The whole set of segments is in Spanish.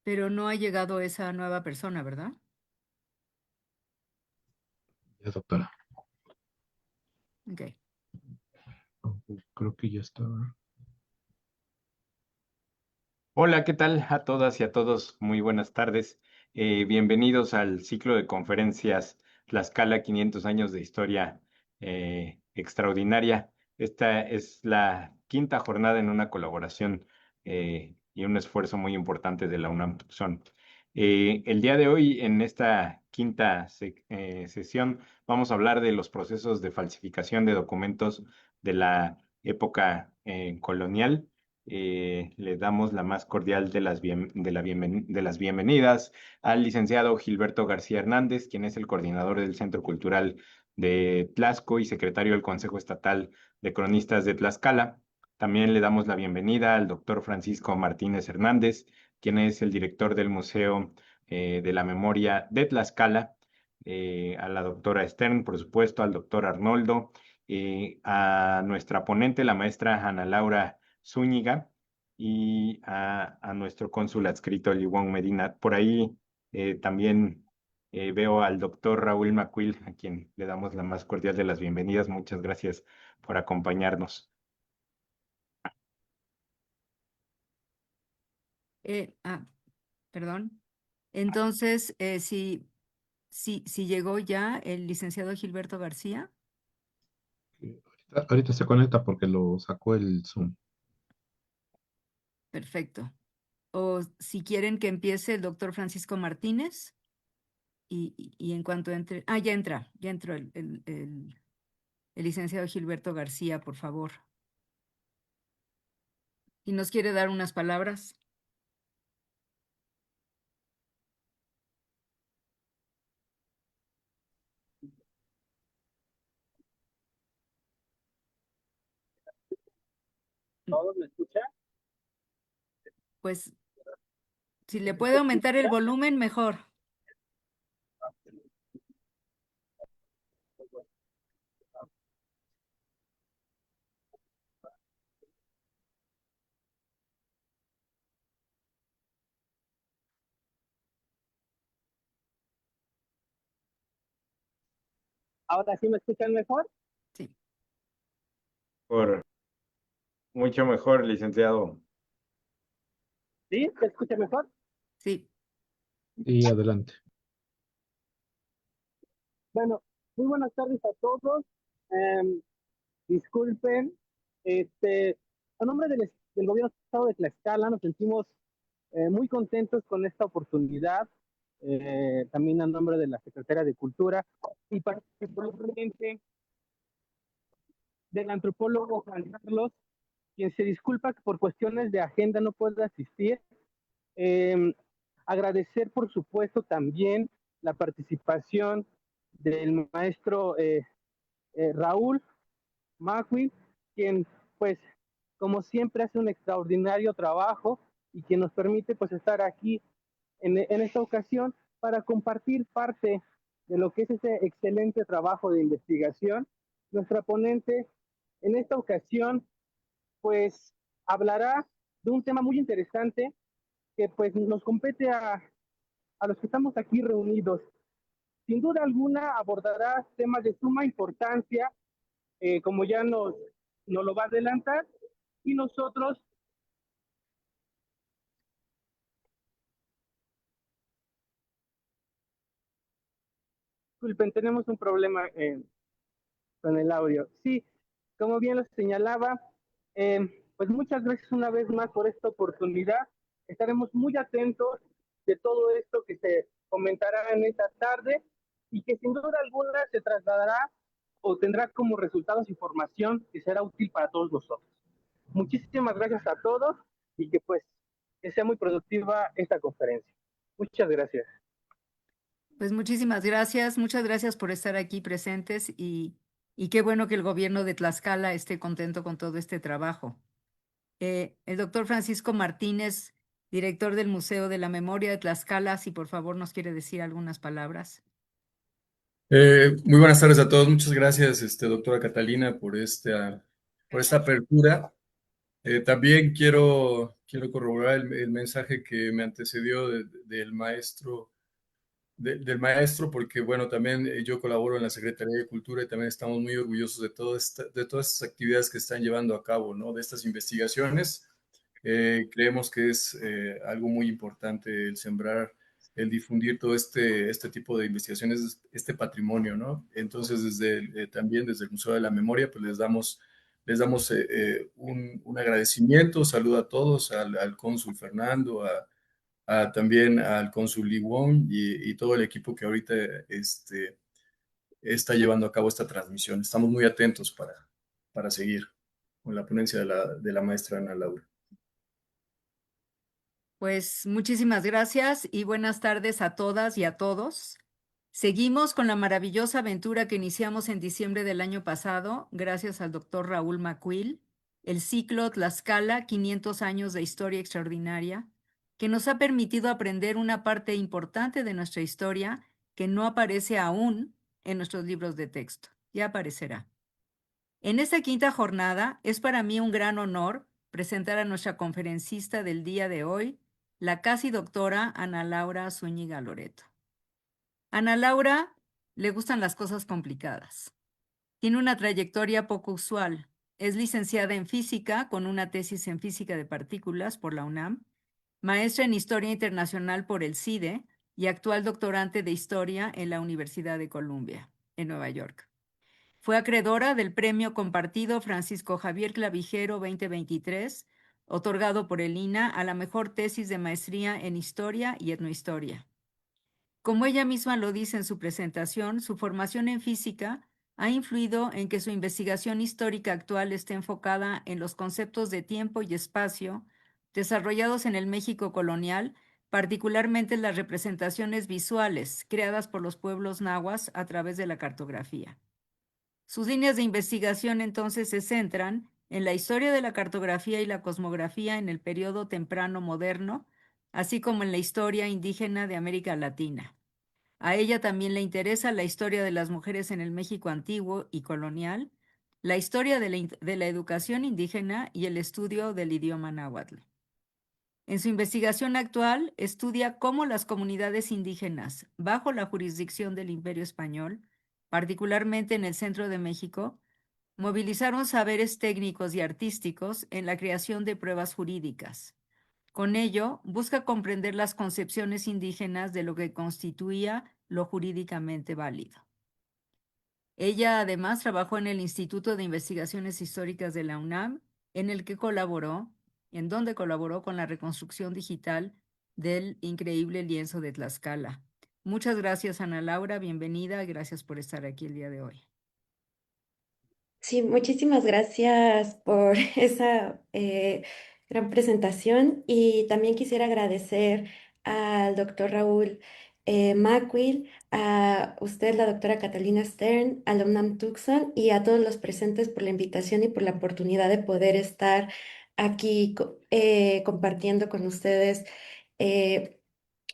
pero no ha llegado esa nueva persona, ¿verdad? Ya, doctora. Ok. Creo que ya estaba. Hola, ¿qué tal a todas y a todos? Muy buenas tardes. Bienvenidos al ciclo de conferencias Tlaxcala 500 años de historia extraordinaria. Esta es la quinta jornada en una colaboración y un esfuerzo muy importante de la UNAM Tucson. El día de hoy, en esta quinta sesión, vamos a hablar de los procesos de falsificación de documentos de la época colonial. Le damos la más cordial de las bienvenidas al licenciado Gilberto García Hernández, quien es el coordinador del Centro Cultural de Tlaxco y secretario del Consejo Estatal de Cronistas de Tlaxcala. También le damos la bienvenida al doctor Francisco Martínez Hernández, quien es el director del Museo de la Memoria de Tlaxcala, a la doctora Stern, por supuesto, al doctor Arnoldo, a nuestra ponente, la maestra Ana Laura Zúñiga, y a nuestro cónsul adscrito, Liwong Medina. Por ahí también veo al doctor Raúl Macuil, a quien le damos la más cordial de las bienvenidas. Muchas gracias por acompañarnos. Eh, ah, Perdón. Entonces, si llegó ya el licenciado Gilberto García. Ahorita se conecta porque lo sacó el Zoom. Perfecto. O si quieren que empiece el doctor Francisco Martínez y en cuanto entre... Ah, ya entró el licenciado Gilberto García, por favor. ¿Y nos quiere dar unas palabras? ¿Todos me escuchan? Pues si le puede aumentar el volumen, mejor. ¿Ahora sí me escuchan mejor? Sí, Por mucho mejor, licenciado. ¿Sí? ¿Se escucha mejor? sí. Y adelante. Bueno, muy buenas tardes a todos. Em, Disculpen, a nombre del gobierno del estado de Tlaxcala nos sentimos muy contentos con esta oportunidad, también a nombre de la Secretaría de Cultura y particularmente del antropólogo Juan Carlos, quien se disculpa que por cuestiones de agenda no puede asistir. Eh, Agradecer, por supuesto, también la participación del maestro Raúl Magui, quien, pues, como siempre, hace un extraordinario trabajo y quien nos permite, pues, estar aquí en esta ocasión para compartir parte de lo que es ese excelente trabajo de investigación. Nuestra ponente en esta ocasión, pues, hablará de un tema muy interesante que, pues, nos compete a los que estamos aquí reunidos. Sin duda alguna abordará temas de suma importancia, como ya nos lo va a adelantar, y nosotros, disculpen, tenemos un problema con el audio. Sí, como bien lo señalaba, pues muchas gracias una vez más por esta oportunidad. Estaremos muy atentos de todo esto que se comentará en esta tarde y que sin duda alguna se trasladará o tendrá como resultados información que será útil para todos nosotros. Muchísimas gracias a todos y que pues que sea muy productiva esta conferencia. Muchas gracias. Pues muchas gracias por estar aquí presentes y qué bueno que el gobierno de Tlaxcala esté contento con todo este trabajo. El doctor Francisco Martínez, director del Museo de la Memoria de Tlaxcala, si por favor nos quiere decir algunas palabras. Muy buenas tardes a todos. Muchas gracias, doctora Catalina, por esta apertura. También quiero corroborar el mensaje que me antecedió del maestro, del maestro, porque bueno, también yo colaboro en la Secretaría de Cultura y también estamos muy orgullosos de todas estas actividades que están llevando a cabo, ¿no? De estas investigaciones. Creemos que es algo muy importante el sembrar, el difundir todo este tipo de investigaciones, este patrimonio, ¿no? Entonces, también desde el Museo de la Memoria, pues les damos un agradecimiento, saludo a todos, al cónsul Fernando, también al cónsul Lee Wong y todo el equipo que ahorita está llevando a cabo esta transmisión. Estamos muy atentos para seguir con la ponencia de la maestra Ana Laura. Pues muchísimas gracias y buenas tardes a todas y a todos. Seguimos con la maravillosa aventura que iniciamos en diciembre del año pasado, gracias al doctor Raúl Macuil, el ciclo Tlaxcala, 500 años de historia extraordinaria, que nos ha permitido aprender una parte importante de nuestra historia que no aparece aún en nuestros libros de texto. Ya aparecerá. En esta quinta jornada es para mí un gran honor presentar a nuestra conferencista del día de hoy, la casi doctora Ana Laura Zúñiga Loreto. Ana Laura le gustan las cosas complicadas. Tiene una trayectoria poco usual. Es licenciada en física con una tesis en física de partículas por la UNAM, maestra en historia internacional por el CIDE y actual doctorante de historia en la Universidad de Columbia, en Nueva York. Fue acreedora del Premio Compartido Francisco Javier Clavijero 2023, otorgado por el INA a la mejor tesis de maestría en Historia y Etnohistoria. Como ella misma lo dice en su presentación, su formación en física ha influido en que su investigación histórica actual esté enfocada en los conceptos de tiempo y espacio desarrollados en el México colonial, particularmente las representaciones visuales creadas por los pueblos nahuas a través de la cartografía. Sus líneas de investigación entonces se centran en la historia de la cartografía y la cosmografía en el periodo temprano moderno, así como en la historia indígena de América Latina. A ella también le interesa la historia de las mujeres en el México antiguo y colonial, la historia de la educación indígena y el estudio del idioma náhuatl. En su investigación actual, estudia cómo las comunidades indígenas, bajo la jurisdicción del Imperio Español, particularmente en el centro de México, movilizaron saberes técnicos y artísticos en la creación de pruebas jurídicas. Con ello, busca comprender las concepciones indígenas de lo que constituía lo jurídicamente válido. Ella además trabajó en el Instituto de Investigaciones Históricas de la UNAM, en donde colaboró con la reconstrucción digital del increíble lienzo de Tlaxcala. Muchas gracias, Ana Laura, bienvenida, gracias por estar aquí el día de hoy. Sí, muchísimas gracias por esa gran presentación y también quisiera agradecer al doctor Raúl Macuil, a usted, la doctora Catalina Stern, a la UNAM Tucson y a todos los presentes por la invitación y por la oportunidad de poder estar aquí compartiendo con ustedes eh,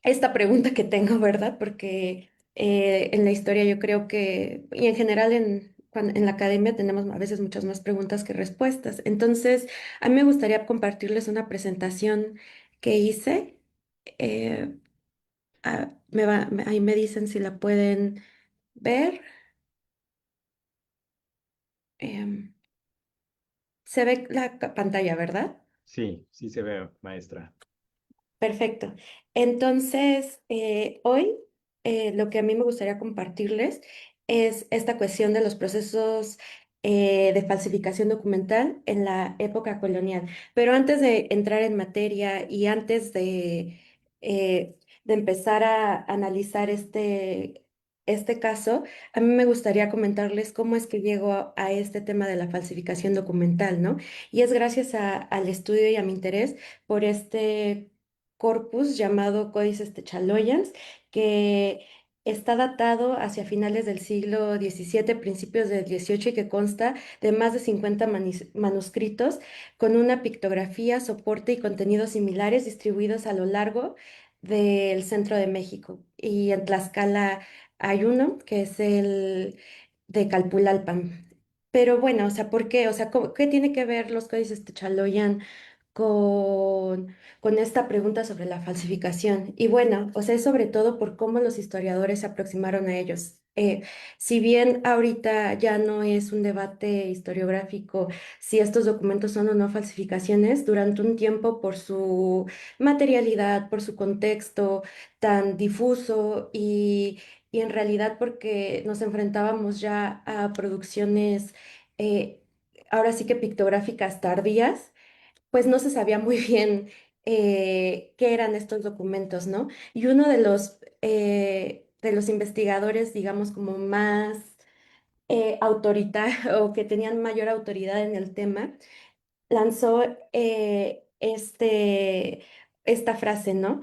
esta pregunta que tengo, ¿verdad? Porque en la historia yo creo que, y en general en la academia tenemos a veces muchas más preguntas que respuestas. Entonces, a mí me gustaría compartirles una presentación que hice. Eh, ahí me dicen si la pueden ver. Em, Se ve la pantalla, ¿verdad? Sí, sí se ve, maestra. Perfecto. Entonces, hoy lo que a mí me gustaría compartirles es esta cuestión de los procesos de falsificación documental en la época colonial. Pero antes de entrar en materia y antes de empezar a analizar este caso, a mí me gustaría comentarles cómo es que llego a este tema de la falsificación documental, ¿no? Y es gracias al estudio y a mi interés por este corpus llamado Códices Techaloyans, que está datado hacia finales del siglo XVII, principios del XVIII, y que consta de más de 50 manuscritos con una pictografía, soporte y contenidos similares distribuidos a lo largo del centro de México. Y en Tlaxcala hay uno, que es el de Calpulalpan. Pero bueno, o sea, ¿por qué? O sea, ¿qué tiene que ver los códices Techaloyan con, con esta pregunta sobre la falsificación? Y bueno, o sea, es sobre todo por cómo los historiadores se aproximaron a ellos. Si bien ahorita ya no es un debate historiográfico si estos documentos son o no falsificaciones, durante un tiempo por su materialidad, por su contexto tan difuso y en realidad porque nos enfrentábamos ya a producciones eh, ahora sí que pictográficas tardías, pues no se sabía muy bien qué eran estos documentos, ¿no? Y uno de los investigadores, digamos, como más autoritario o que tenían mayor autoridad en el tema, lanzó esta frase, ¿no?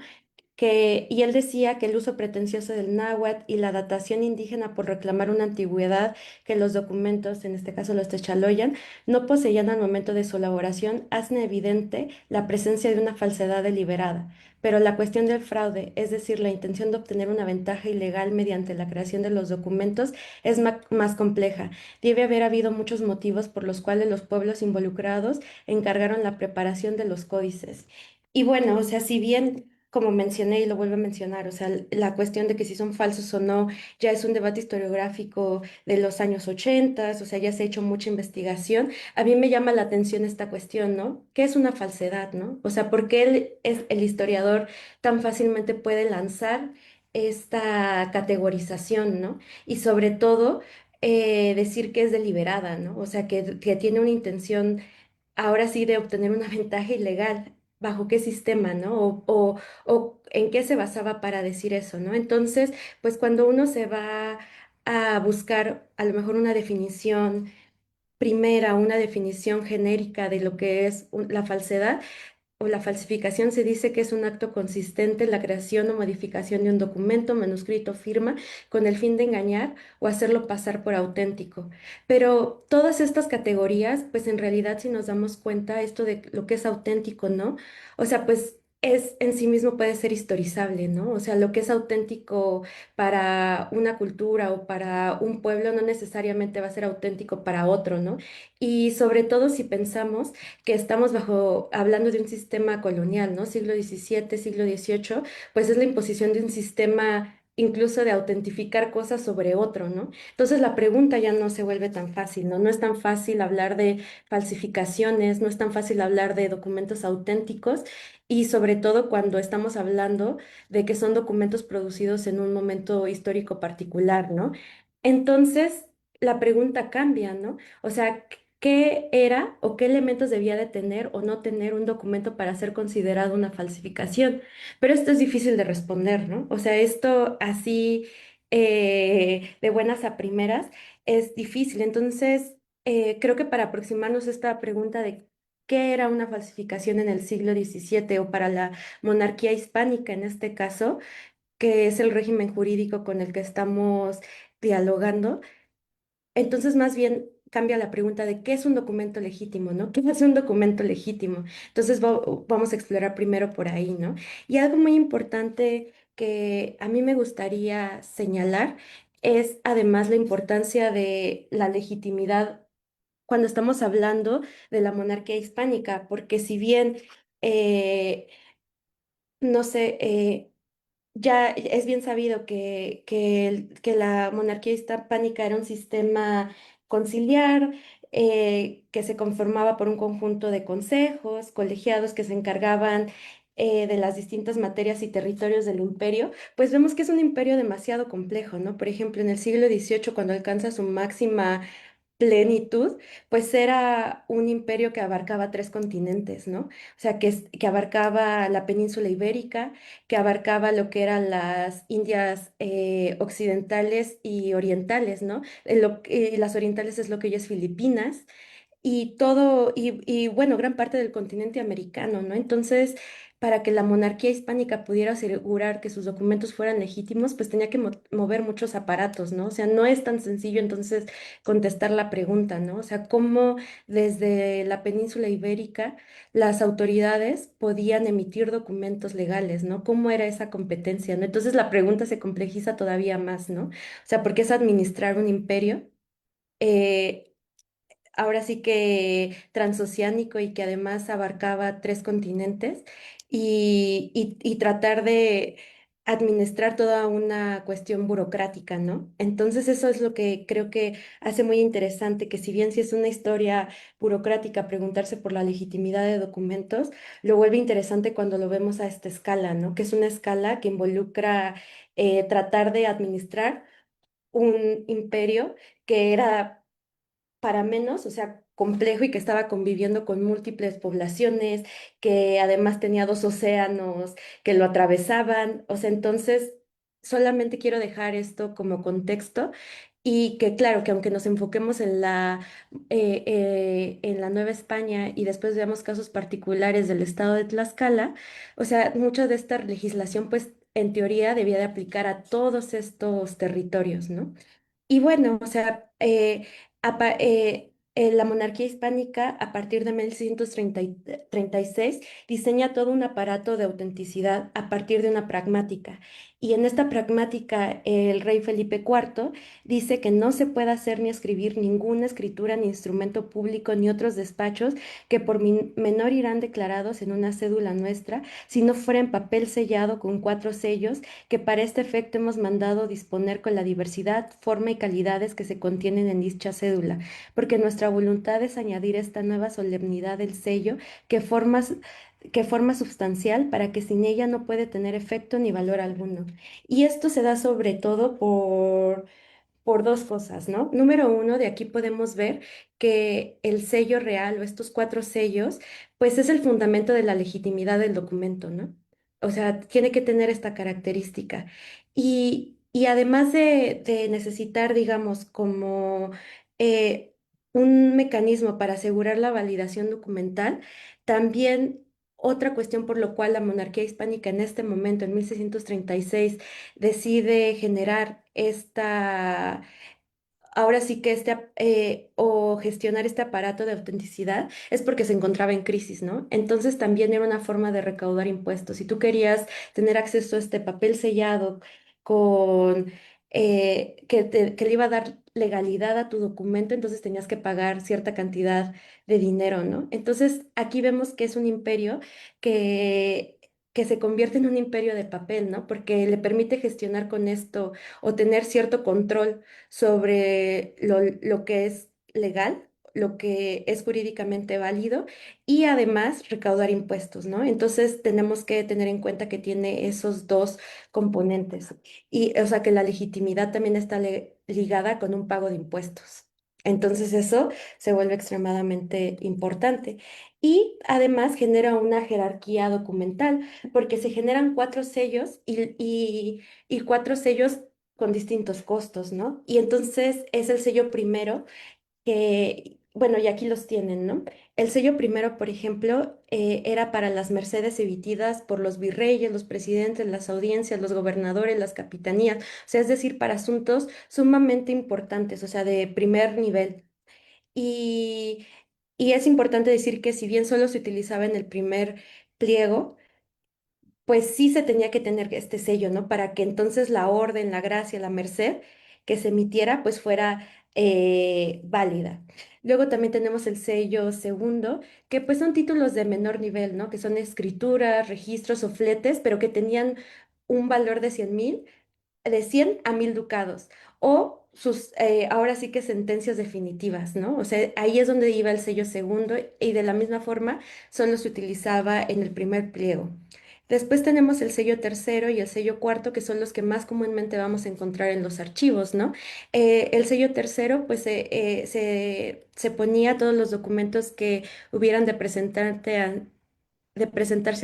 Y él decía que el uso pretencioso del náhuatl y la datación indígena por reclamar una antigüedad que los documentos, en este caso los techaloyan, no poseían al momento de su elaboración, hacen evidente la presencia de una falsedad deliberada. Pero la cuestión del fraude, es decir, la intención de obtener una ventaja ilegal mediante la creación de los documentos, es más compleja. Debe haber habido muchos motivos por los cuales los pueblos involucrados encargaron la preparación de los códices. Y bueno, o sea, si bien como mencioné y lo vuelvo a mencionar, o sea, la cuestión de que si son falsos o no, ya es un debate historiográfico de los años 80, o sea, ya se ha hecho mucha investigación. A mí me llama la atención esta cuestión, ¿no? ¿Qué es una falsedad, no? O sea, ¿por qué el historiador tan fácilmente puede lanzar esta categorización, ¿no? Y sobre todo, decir que es deliberada, ¿no? O sea, que tiene una intención ahora sí de obtener una ventaja ilegal. ¿Bajo qué sistema, no? O en qué se basaba para decir eso, ¿no? Entonces, pues cuando uno se va a buscar a lo mejor una definición primera, una definición genérica de lo que es la falsedad, o la falsificación se dice que es un acto consistente en la creación o modificación de un documento, manuscrito, firma, con el fin de engañar o hacerlo pasar por auténtico. Pero todas estas categorías, pues en realidad si nos damos cuenta esto de lo que es auténtico, ¿no? O sea, pues es en sí mismo puede ser historizable, ¿no? O sea, lo que es auténtico para una cultura o para un pueblo no necesariamente va a ser auténtico para otro, ¿no? Y sobre todo si pensamos que estamos hablando de un sistema colonial, ¿no? Siglo XVII, siglo XVIII, pues es la imposición de un sistema incluso de autentificar cosas sobre otro, ¿no? Entonces la pregunta ya no se vuelve tan fácil, ¿no? No es tan fácil hablar de falsificaciones, no es tan fácil hablar de documentos auténticos y sobre todo cuando estamos hablando de que son documentos producidos en un momento histórico particular, ¿no? Entonces la pregunta cambia, ¿no? O sea, ¿qué era o qué elementos debía de tener o no tener un documento para ser considerado una falsificación? Pero esto es difícil de responder, ¿no? O sea, esto así de buenas a primeras es difícil. Entonces, creo que para aproximarnos a esta pregunta de qué era una falsificación en el siglo XVII o para la monarquía hispánica en este caso, que es el régimen jurídico con el que estamos dialogando, entonces, más bien cambia la pregunta de qué es un documento legítimo, ¿no? ¿Qué es un documento legítimo? Entonces, vamos a explorar primero por ahí, ¿no? Y algo muy importante que a mí me gustaría señalar es además la importancia de la legitimidad cuando estamos hablando de la monarquía hispánica, porque si bien, no sé, ya es bien sabido que la monarquía hispánica era un sistema conciliar, que se conformaba por un conjunto de consejos, colegiados que se encargaban de las distintas materias y territorios del imperio, pues vemos que es un imperio demasiado complejo, ¿no? Por ejemplo, en el siglo XVIII, cuando alcanza su máxima plenitud, pues era un imperio que abarcaba tres continentes, ¿no? O sea, que abarcaba la península ibérica, que abarcaba lo que eran las Indias occidentales y orientales, ¿no? Las orientales es lo que hoy es Filipinas, y todo, y bueno, gran parte del continente americano, ¿no? Entonces, para que la monarquía hispánica pudiera asegurar que sus documentos fueran legítimos, pues tenía que mover muchos aparatos, ¿no? O sea, no es tan sencillo entonces contestar la pregunta, ¿no? O sea, cómo desde la península ibérica las autoridades podían emitir documentos legales, ¿no? ¿Cómo era esa competencia, ¿no? Entonces la pregunta se complejiza todavía más, ¿no? O sea, porque es administrar un imperio. eh, ahora sí que transoceánico y que además abarcaba 3 continentes y tratar de administrar toda una cuestión burocrática, ¿no? Entonces eso es lo que creo que hace muy interesante, que si bien si es una historia burocrática, preguntarse por la legitimidad de documentos, lo vuelve interesante cuando lo vemos a esta escala, ¿no? Que es una escala que involucra tratar de administrar un imperio que era para menos, o sea, complejo y que estaba conviviendo con múltiples poblaciones, que además tenía 2 océanos que lo atravesaban. O sea, entonces solamente quiero dejar esto como contexto y que claro, que aunque nos enfoquemos en la Nueva España y después veamos casos particulares del estado de Tlaxcala, o sea, mucha de esta legislación pues en teoría debía de aplicar a todos estos territorios, ¿no? Y bueno, o sea, la monarquía hispánica a partir de 1636 diseña todo un aparato de autenticidad a partir de una pragmática. Y en esta pragmática el rey Felipe IV dice que no se puede hacer ni escribir ninguna escritura ni instrumento público ni otros despachos que por menor irán declarados en una cédula nuestra, si no fuera en papel sellado con 4 sellos que para este efecto hemos mandado disponer con la diversidad, forma y calidades que se contienen en dicha cédula, porque nuestra voluntad es añadir esta nueva solemnidad del sello que forma substancial para que sin ella no puede tener efecto ni valor alguno. Y esto se da sobre todo por 2 cosas, ¿no? Número uno, de aquí podemos ver que el sello real o estos 4 sellos, pues es el fundamento de la legitimidad del documento, ¿no? O sea, tiene que tener esta característica. Y además de necesitar, digamos, como eh, un mecanismo para asegurar la validación documental, también otra cuestión por lo cual la monarquía hispánica en este momento, en 1636, decide generar ahora sí que o gestionar este aparato de autenticidad es porque se encontraba en crisis, ¿no? Entonces también era una forma de recaudar impuestos. Si tú querías tener acceso a este papel sellado con que le iba a dar legalidad a tu documento, entonces tenías que pagar cierta cantidad de dinero, ¿no? Entonces aquí vemos que es un imperio que que se convierte en un imperio de papel, ¿no? Porque le permite gestionar con esto o tener cierto control sobre lo que es legal, lo que es jurídicamente válido y además recaudar impuestos, ¿no? Entonces tenemos que tener en cuenta que tiene esos 2 componentes y, o sea, que la legitimidad también está ligada con un pago de impuestos. Entonces eso se vuelve extremadamente importante. Y además genera una jerarquía documental, porque se generan 4 sellos y 4 sellos con distintos costos, ¿no? Y entonces es el sello primero que, bueno, y aquí los tienen, ¿no? El sello primero, por ejemplo, era para las mercedes emitidas por los virreyes, los presidentes, las audiencias, los gobernadores, las capitanías, o sea, es decir, para asuntos sumamente importantes, o sea, de primer nivel. Y, y es importante decir que si bien solo se utilizaba en el primer pliego, pues sí se tenía que tener este sello, ¿no? Para que entonces la orden, la gracia, la merced que se emitiera, pues fuera válida. Luego también tenemos el sello segundo, que pues son títulos de menor nivel, ¿no? Que son escrituras, registros o fletes, pero que tenían un valor de 100.000, de 100 a 1.000 ducados, o ahora sí que sentencias definitivas, ¿no? O sea, ahí es donde iba el sello segundo y de la misma forma solo se utilizaba en el primer pliego. Después tenemos el sello tercero y el sello cuarto, que son los que más comúnmente vamos a encontrar en los archivos, ¿no? El sello tercero, pues se ponía todos los documentos que hubieran de presentarse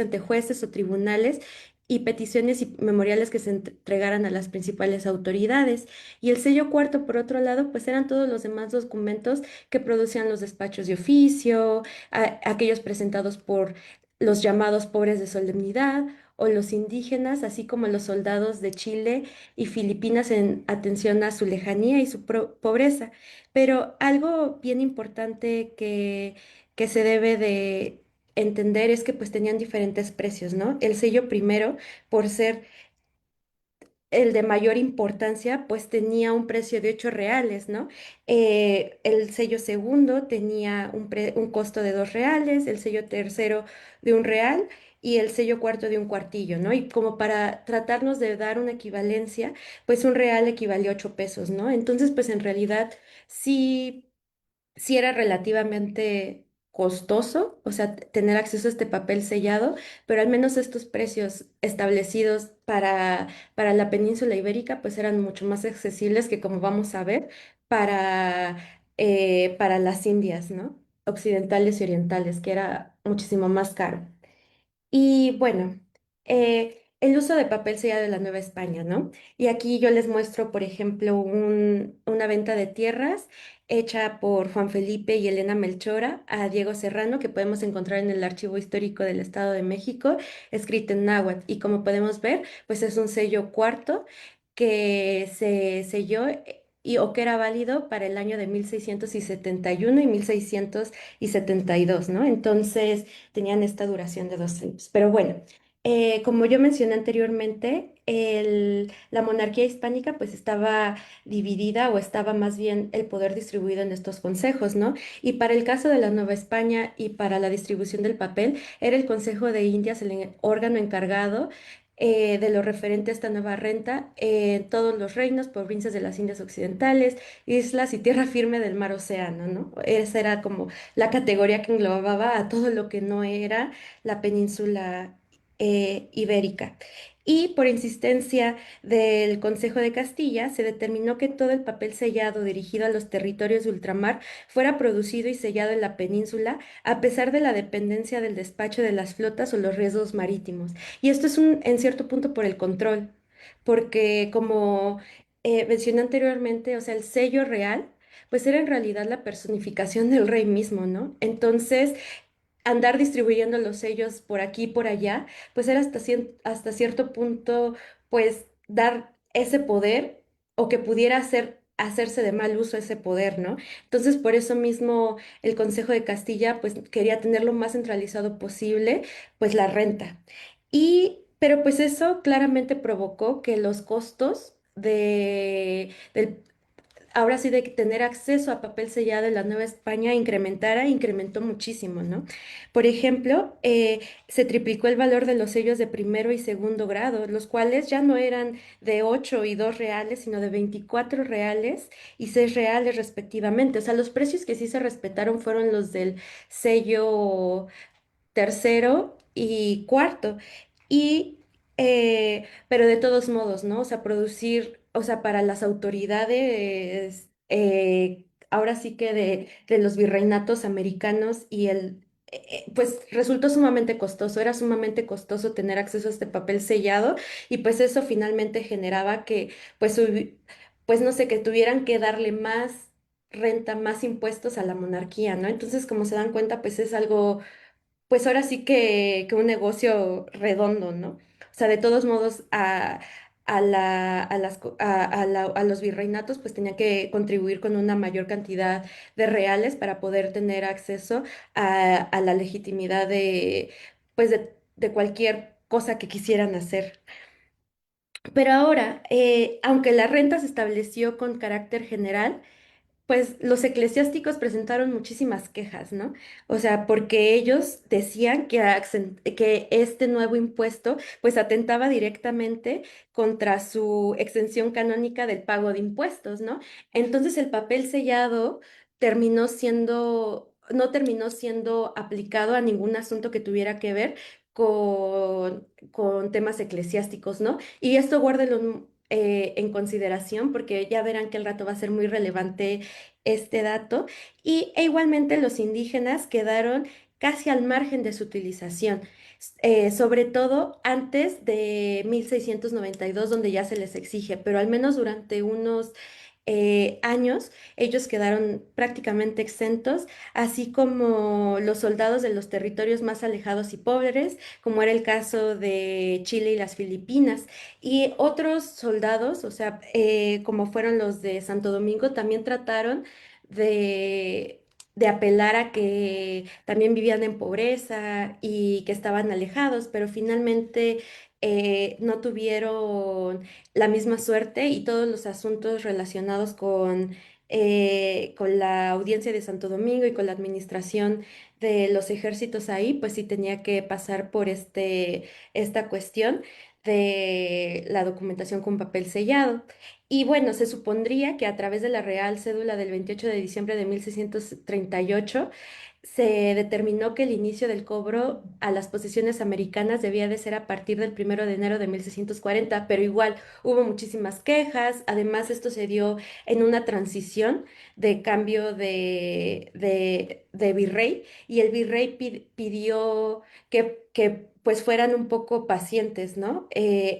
ante jueces o tribunales y peticiones y memoriales que se entregaran a las principales autoridades. Y el sello cuarto, por otro lado, pues eran todos los demás documentos que producían los despachos de oficio, aquellos presentados por los llamados pobres de solemnidad o los indígenas, así como los soldados de Chile y Filipinas en atención a su lejanía y su pobreza. Pero algo bien importante que se debe de entender es que pues tenían diferentes precios, ¿no? El sello primero, por ser el de mayor importancia, pues tenía un precio de 8 reales, ¿no? El sello segundo tenía un costo de 2 reales, el sello tercero de 1 real y el sello cuarto de 1 cuartillo, ¿no? Y como para tratarnos de dar una equivalencia, pues 1 real equivalía a 8 pesos, ¿no? Entonces, pues en realidad sí era relativamente costoso, o sea, tener acceso a este papel sellado, pero al menos estos precios establecidos para la península ibérica, pues eran mucho más accesibles que, como vamos a ver, para las Indias, ¿no? Occidentales y orientales, que era muchísimo más caro. Y bueno, el uso de papel sellado de la Nueva España, ¿no? Y aquí yo les muestro, por ejemplo, una venta de tierras hecha por Juan Felipe y Elena Melchora a Diego Serrano, que podemos encontrar en el Archivo Histórico del Estado de México, escrito en náhuatl. Y como podemos ver, pues es un sello cuarto que se selló o que era válido para el año de 1671 y 1672, ¿no? Entonces tenían esta duración de 2 años. Pero bueno, como yo mencioné anteriormente, la monarquía hispánica pues estaba dividida o estaba más bien el poder distribuido en estos consejos, ¿no? Y para el caso de la Nueva España y para la distribución del papel, era el Consejo de Indias el órgano encargado. De lo referente a esta nueva renta en todos los reinos, provincias de las Indias Occidentales, islas y tierra firme del mar Océano, ¿no? Esa era como la categoría que englobaba a todo lo que no era la península ibérica. Y por insistencia del Consejo de Castilla, se determinó que todo el papel sellado dirigido a los territorios de ultramar fuera producido y sellado en la península, a pesar de la dependencia del despacho de las flotas o los riesgos marítimos. Y esto es en cierto punto por el control, porque como mencioné anteriormente, o sea, el sello real pues era en realidad la personificación del rey mismo, ¿no? Entonces, andar distribuyendo los sellos por aquí y por allá, pues era hasta cierto punto, pues dar ese poder o que pudiera hacerse de mal uso ese poder, ¿no? Entonces, por eso mismo el Consejo de Castilla, pues quería tener lo más centralizado posible, pues la renta. Pero pues eso claramente provocó que los costos ahora sí de tener acceso a papel sellado en la Nueva España incrementó muchísimo, ¿no? Por ejemplo, se triplicó el valor de los sellos de primero y segundo grado, los cuales ya no eran de 8 y 2 reales, sino de 24 reales y 6 reales respectivamente. O sea, los precios que sí se respetaron fueron los del sello tercero y cuarto. Y, pero de todos modos, ¿no? O sea, producir, o sea, para las autoridades, ahora sí que de los virreinatos americanos pues resultó sumamente costoso, era sumamente costoso tener acceso a este papel sellado y pues eso finalmente generaba que, pues, pues no sé, que tuvieran que darle más renta, más impuestos a la monarquía, ¿no? Entonces, como se dan cuenta, pues es algo pues ahora sí que un negocio redondo, ¿no? O sea, de todos modos, a los virreinatos, pues tenía que contribuir con una mayor cantidad de reales para poder tener acceso a la legitimidad pues de cualquier cosa que quisieran hacer. Pero ahora, aunque la renta se estableció con carácter general, pues los eclesiásticos presentaron muchísimas quejas, ¿no? O sea, porque ellos decían que este nuevo impuesto pues atentaba directamente contra su exención canónica del pago de impuestos, ¿no? Entonces el papel sellado no terminó siendo aplicado a ningún asunto que tuviera que ver con temas eclesiásticos, ¿no? Y esto guárdelo en consideración porque ya verán que el rato va a ser muy relevante este dato, igualmente los indígenas quedaron casi al margen de su utilización, sobre todo antes de 1692, donde ya se les exige, pero al menos durante unos años ellos quedaron prácticamente exentos, así como los soldados de los territorios más alejados y pobres, como era el caso de Chile y las Filipinas. Y otros soldados, o sea, como fueron los de Santo Domingo, también trataron de, de apelar a que también vivían en pobreza y que estaban alejados, pero finalmente no tuvieron la misma suerte y todos los asuntos relacionados con la audiencia de Santo Domingo y con la administración de los ejércitos ahí, pues sí tenía que pasar por esta cuestión de la documentación con papel sellado. Y bueno, se supondría que a través de la Real Cédula del 28 de diciembre de 1638 se determinó que el inicio del cobro a las posesiones americanas debía de ser a partir del 1 de enero de 1640, pero igual hubo muchísimas quejas. Además, esto se dio en una transición de cambio de virrey, y el virrey pidió que pues fueran un poco pacientes, ¿no?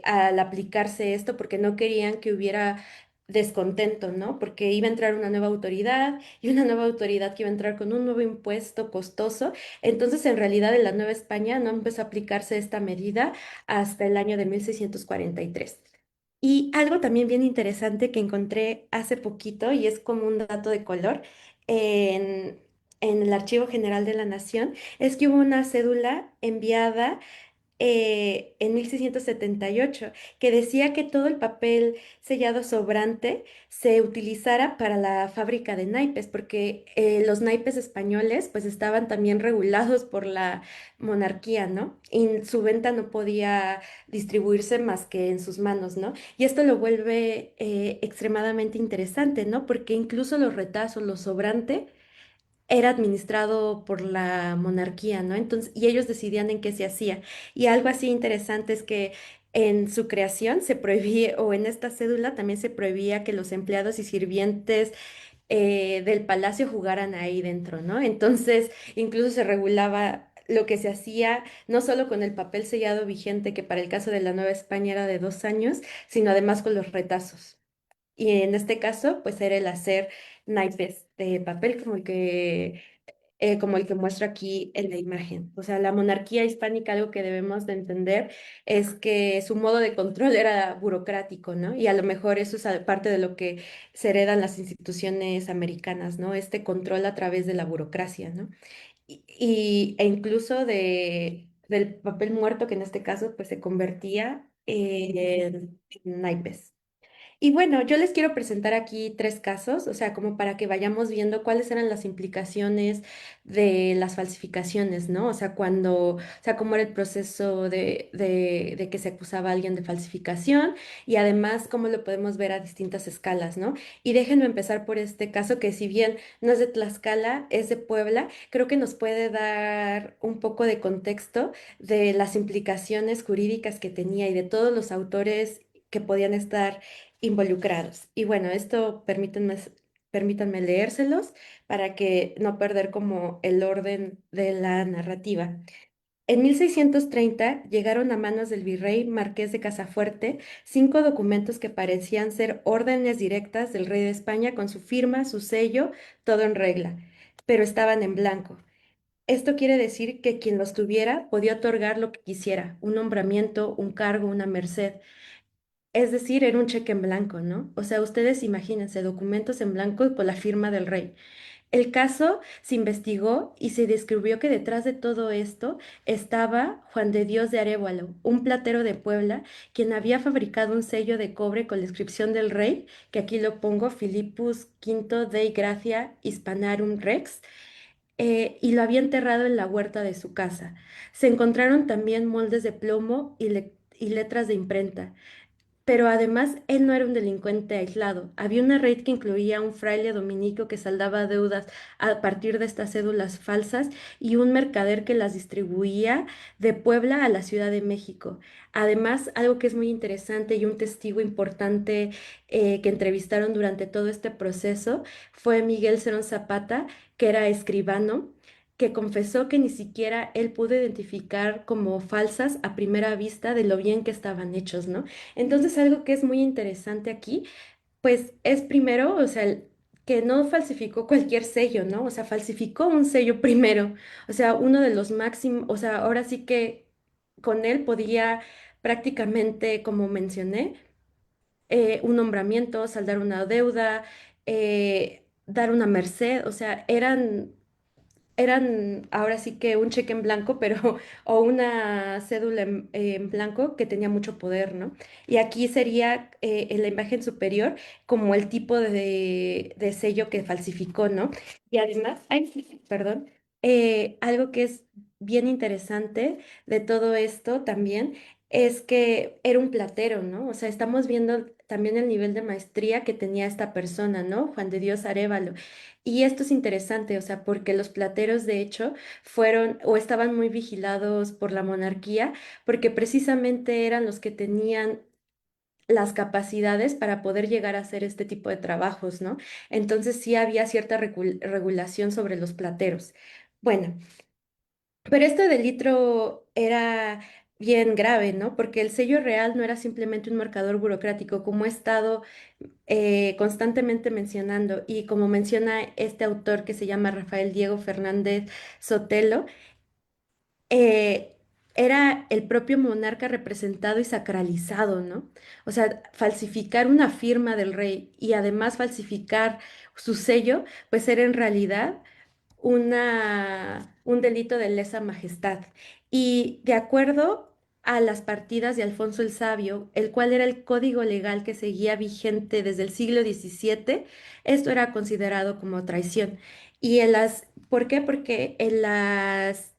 Al aplicarse esto, porque no querían que hubiera descontento, ¿no? Porque iba a entrar una nueva autoridad y una nueva autoridad que iba a entrar con un nuevo impuesto costoso. Entonces, en realidad, en la Nueva España no empezó a aplicarse esta medida hasta el año de 1643. Y algo también bien interesante que encontré hace poquito, y es como un dato de color, en, en el Archivo General de la Nación, es que hubo una cédula enviada en 1678 que decía que todo el papel sellado sobrante se utilizara para la fábrica de naipes, porque los naipes españoles pues estaban también regulados por la monarquía, ¿no? Y su venta no podía distribuirse más que en sus manos, ¿no? Y esto lo vuelve extremadamente interesante, ¿no? Porque incluso los retazos, lo sobrante, era administrado por la monarquía, ¿no? Entonces, y ellos decidían en qué se hacía. Y algo así interesante es que en su creación se prohibía, o en esta cédula también se prohibía que los empleados y sirvientes del palacio jugaran ahí dentro, ¿no? Entonces, incluso se regulaba lo que se hacía, no solo con el papel sellado vigente, que para el caso de la Nueva España era de 2 años, sino además con los retazos. Y en este caso, pues era el hacer naipes de papel como el que muestra aquí en la imagen. O sea, la monarquía hispánica, algo que debemos de entender es que su modo de control era burocrático, ¿no? Y a lo mejor eso es parte de lo que se heredan las instituciones americanas, ¿no? Este control a través de la burocracia, ¿no? E incluso del papel muerto, que en este caso pues se convertía en naipes. Y bueno, yo les quiero presentar aquí 3 casos, o sea, como para que vayamos viendo cuáles eran las implicaciones de las falsificaciones, ¿no? O sea, o sea, cómo era el proceso de que se acusaba a alguien de falsificación, y además cómo lo podemos ver a distintas escalas, ¿no? Y déjenme empezar por este caso que, si bien no es de Tlaxcala, es de Puebla, creo que nos puede dar un poco de contexto de las implicaciones jurídicas que tenía y de todos los autores que podían estar involucrados. Y bueno, esto permítanme leérselos para que no perder como el orden de la narrativa. En 1630 llegaron a manos del virrey Marqués de Casafuerte 5 documentos que parecían ser órdenes directas del rey de España con su firma, su sello, todo en regla, pero estaban en blanco. Esto quiere decir que quien los tuviera podía otorgar lo que quisiera: un nombramiento, un cargo, una merced. Es decir, era un cheque en blanco, ¿no? O sea, ustedes imagínense, documentos en blanco con la firma del rey. El caso se investigó y se descubrió que detrás de todo esto estaba Juan de Dios de Arévalo, un platero de Puebla, quien había fabricado un sello de cobre con la inscripción del rey, que aquí lo pongo: Philippus V Dei Gratia Hispanarum Rex, y lo había enterrado en la huerta de su casa. Se encontraron también moldes de plomo y letras de imprenta. Pero además, él no era un delincuente aislado. Había una red que incluía a un fraile dominico que saldaba deudas a partir de estas cédulas falsas, y un mercader que las distribuía de Puebla a la Ciudad de México. Además, algo que es muy interesante y un testigo importante que entrevistaron durante todo este proceso fue Miguel Cerón Zapata, que era escribano, que confesó que ni siquiera él pudo identificar como falsas a primera vista de lo bien que estaban hechos, ¿no? Entonces, algo que es muy interesante aquí, pues es primero, o sea, que no falsificó cualquier sello, ¿no? O sea, falsificó un sello primero, o sea, uno de los máximos, o sea, ahora sí que con él podía prácticamente, como mencioné, un nombramiento, saldar una deuda, dar una merced, o sea, eran eran ahora sí que un cheque en blanco, pero o una cédula en blanco que tenía mucho poder, ¿no? Y aquí sería en la imagen superior como el tipo de sello que falsificó, ¿no? Y además, ay, perdón, algo que es bien interesante de todo esto también es que era un platero, ¿no? O sea, estamos viendo también el nivel de maestría que tenía esta persona, ¿no? Juan de Dios Arévalo. Y esto es interesante, o sea, porque los plateros de hecho fueron o estaban muy vigilados por la monarquía, porque precisamente eran los que tenían las capacidades para poder llegar a hacer este tipo de trabajos, ¿no? Entonces sí había cierta regulación sobre los plateros. Bueno, pero este delito era bien grave, ¿no? Porque el sello real no era simplemente un marcador burocrático, como he estado constantemente mencionando y como menciona este autor que se llama Rafael Diego Fernández Sotelo, eh, era el propio monarca representado y sacralizado, ¿no? O sea, falsificar una firma del rey y además falsificar su sello, pues era en realidad un delito de lesa majestad. Y de acuerdo a las partidas de Alfonso el Sabio, el cual era el código legal que seguía vigente desde el siglo XVII, esto era considerado como traición. Y ¿por qué? Porque en las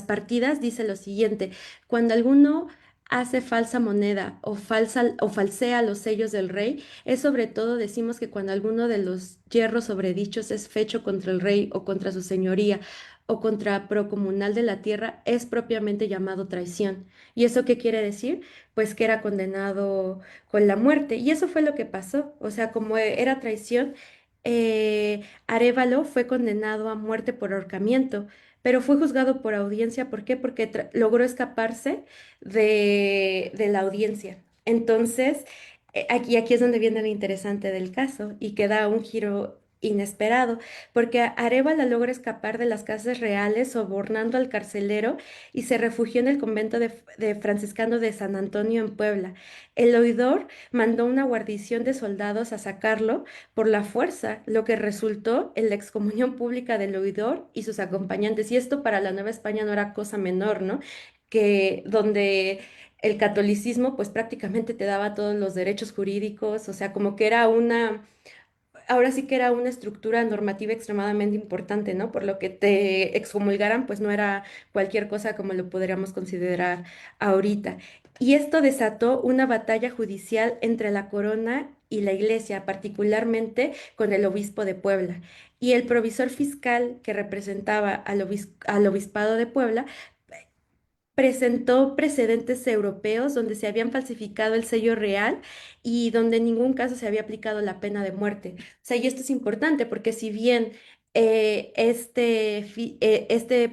partidas dice lo siguiente: cuando alguno hace falsa moneda o falsea los sellos del rey, es sobre todo decimos que cuando alguno de los hierros sobredichos es fecho contra el rey o contra su señoría o contra procomunal de la tierra, es propiamente llamado traición. ¿Y eso qué quiere decir? Pues que era condenado con la muerte. Y eso fue lo que pasó. O sea, como era traición, Arévalo fue condenado a muerte por ahorcamiento, pero fue juzgado por audiencia. ¿Por qué? Porque logró escaparse de la audiencia. Entonces, aquí es donde viene lo interesante del caso y que da un giro inesperado, porque Arévalo logra escapar de las casas reales sobornando al carcelero y se refugió en el convento de franciscano de San Antonio en Puebla. El oidor mandó una guarnición de soldados a sacarlo por la fuerza, lo que resultó en la excomunión pública del oidor y sus acompañantes. Y esto para la Nueva España no era cosa menor, ¿no? Que donde el catolicismo pues prácticamente te daba todos los derechos jurídicos, o sea, como que era ahora sí que era una estructura normativa extremadamente importante, ¿no? Por lo que te excomulgaran, pues no era cualquier cosa como lo podríamos considerar ahorita. Y esto desató una batalla judicial entre la corona y la iglesia, particularmente con el obispo de Puebla. Y el provisor fiscal que representaba al obispado de Puebla presentó precedentes europeos donde se habían falsificado el sello real y donde en ningún caso se había aplicado la pena de muerte. O sea, y esto es importante porque si bien este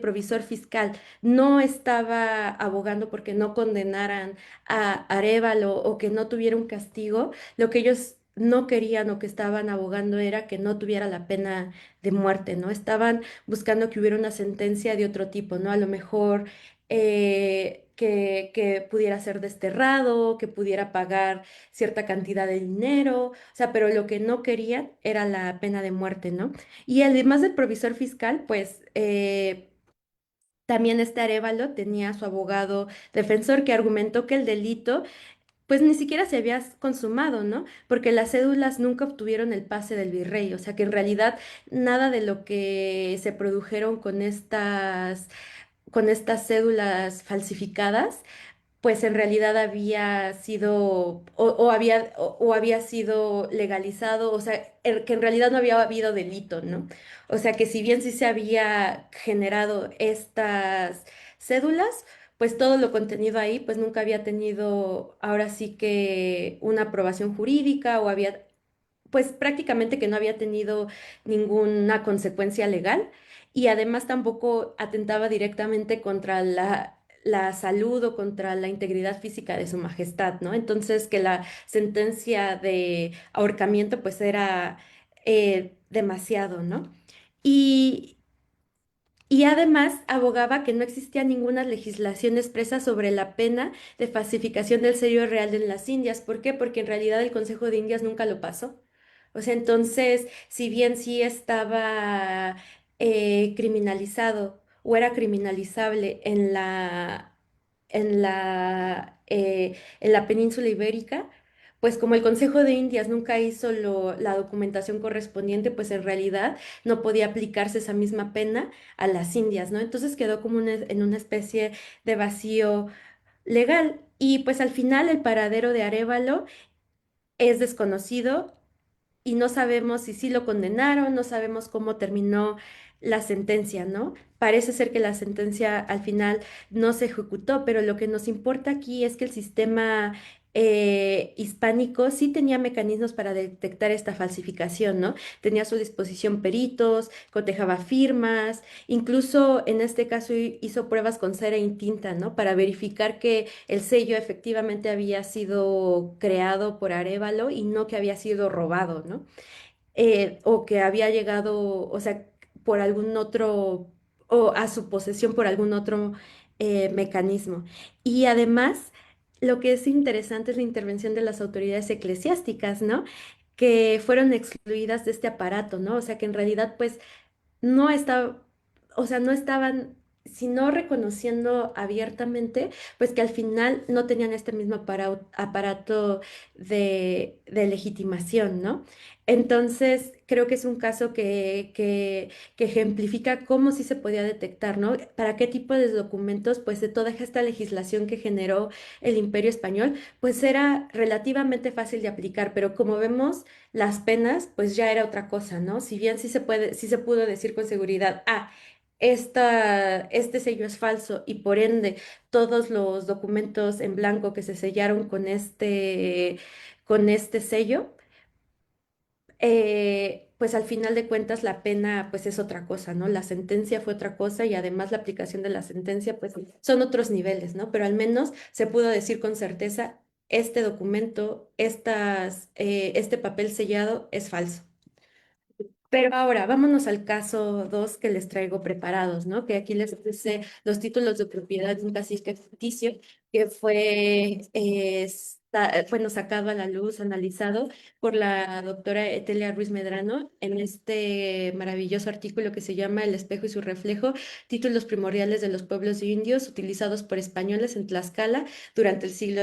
provisor fiscal no estaba abogando porque no condenaran a Arévalo o que no tuviera un castigo, lo que ellos no querían o que estaban abogando era que no tuviera la pena de muerte, ¿no? Estaban buscando que hubiera una sentencia de otro tipo, ¿no? A lo mejor que pudiera ser desterrado, que pudiera pagar cierta cantidad de dinero, o sea, pero lo que no querían era la pena de muerte, ¿no? Y además del provisor fiscal, pues también este Arévalo tenía a su abogado defensor que argumentó que el delito pues ni siquiera se había consumado, ¿no? Porque las cédulas nunca obtuvieron el pase del virrey, o sea que en realidad nada de lo que se produjeron con estas cédulas falsificadas, pues en realidad había sido o había sido legalizado, o sea, que en realidad no había habido delito, ¿no? O sea que si bien sí se había generado estas cédulas, pues todo lo contenido ahí, pues nunca había tenido ahora sí que una aprobación jurídica o había pues prácticamente que no había tenido ninguna consecuencia legal y además tampoco atentaba directamente contra la salud o contra la integridad física de su majestad, ¿no? Entonces que la sentencia de ahorcamiento pues era demasiado, ¿no? Y, y además abogaba que no existía ninguna legislación expresa sobre la pena de falsificación del sello real en las Indias. ¿Por qué? Porque en realidad el Consejo de Indias nunca lo pasó. O sea, entonces, si bien sí estaba criminalizado o era criminalizable en la península ibérica, pues como el Consejo de Indias nunca hizo la documentación correspondiente, pues en realidad no podía aplicarse esa misma pena a las Indias, ¿no? Entonces quedó como en una especie de vacío legal. Y pues al final el paradero de Arévalo es desconocido y no sabemos si sí lo condenaron, no sabemos cómo terminó la sentencia, ¿no? Parece ser que la sentencia al final no se ejecutó, pero lo que nos importa aquí es que el sistema hispánico sí tenía mecanismos para detectar esta falsificación, ¿no? Tenía a su disposición peritos, cotejaba firmas, incluso en este caso hizo pruebas con cera y tinta, ¿no? Para verificar que el sello efectivamente había sido creado por Arévalo y no que había sido robado, ¿no? O que había llegado, o sea, por algún otro, o a su posesión por algún otro mecanismo. Y además, lo que es interesante es la intervención de las autoridades eclesiásticas, ¿no? Que fueron excluidas de este aparato, ¿no? O sea, que en realidad, pues, no estaba, o sea, no estaban, sino reconociendo abiertamente, pues que al final no tenían este mismo aparato de legitimación, ¿no? Entonces, creo que es un caso que ejemplifica cómo sí se podía detectar, ¿no? Para qué tipo de documentos, pues de toda esta legislación que generó el Imperio Español, pues era relativamente fácil de aplicar, pero como vemos las penas, pues ya era otra cosa, ¿no? Si bien sí se pudo decir con seguridad, este sello es falso y por ende todos los documentos en blanco que se sellaron con este sello, pues al final de cuentas la pena pues es otra cosa, ¿no? La sentencia fue otra cosa y además la aplicación de la sentencia pues son otros niveles, ¿no? Pero al menos se pudo decir con certeza, este documento, este papel sellado es falso. Pero ahora, vámonos al caso 2 que les traigo preparados, ¿no? Que aquí les puse los títulos de propiedad de un cacique ficticio que fue, bueno, sacado a la luz, analizado por la doctora Etelia Ruiz Medrano en este maravilloso artículo que se llama El espejo y su reflejo, títulos primordiales de los pueblos indios utilizados por españoles en Tlaxcala durante el siglo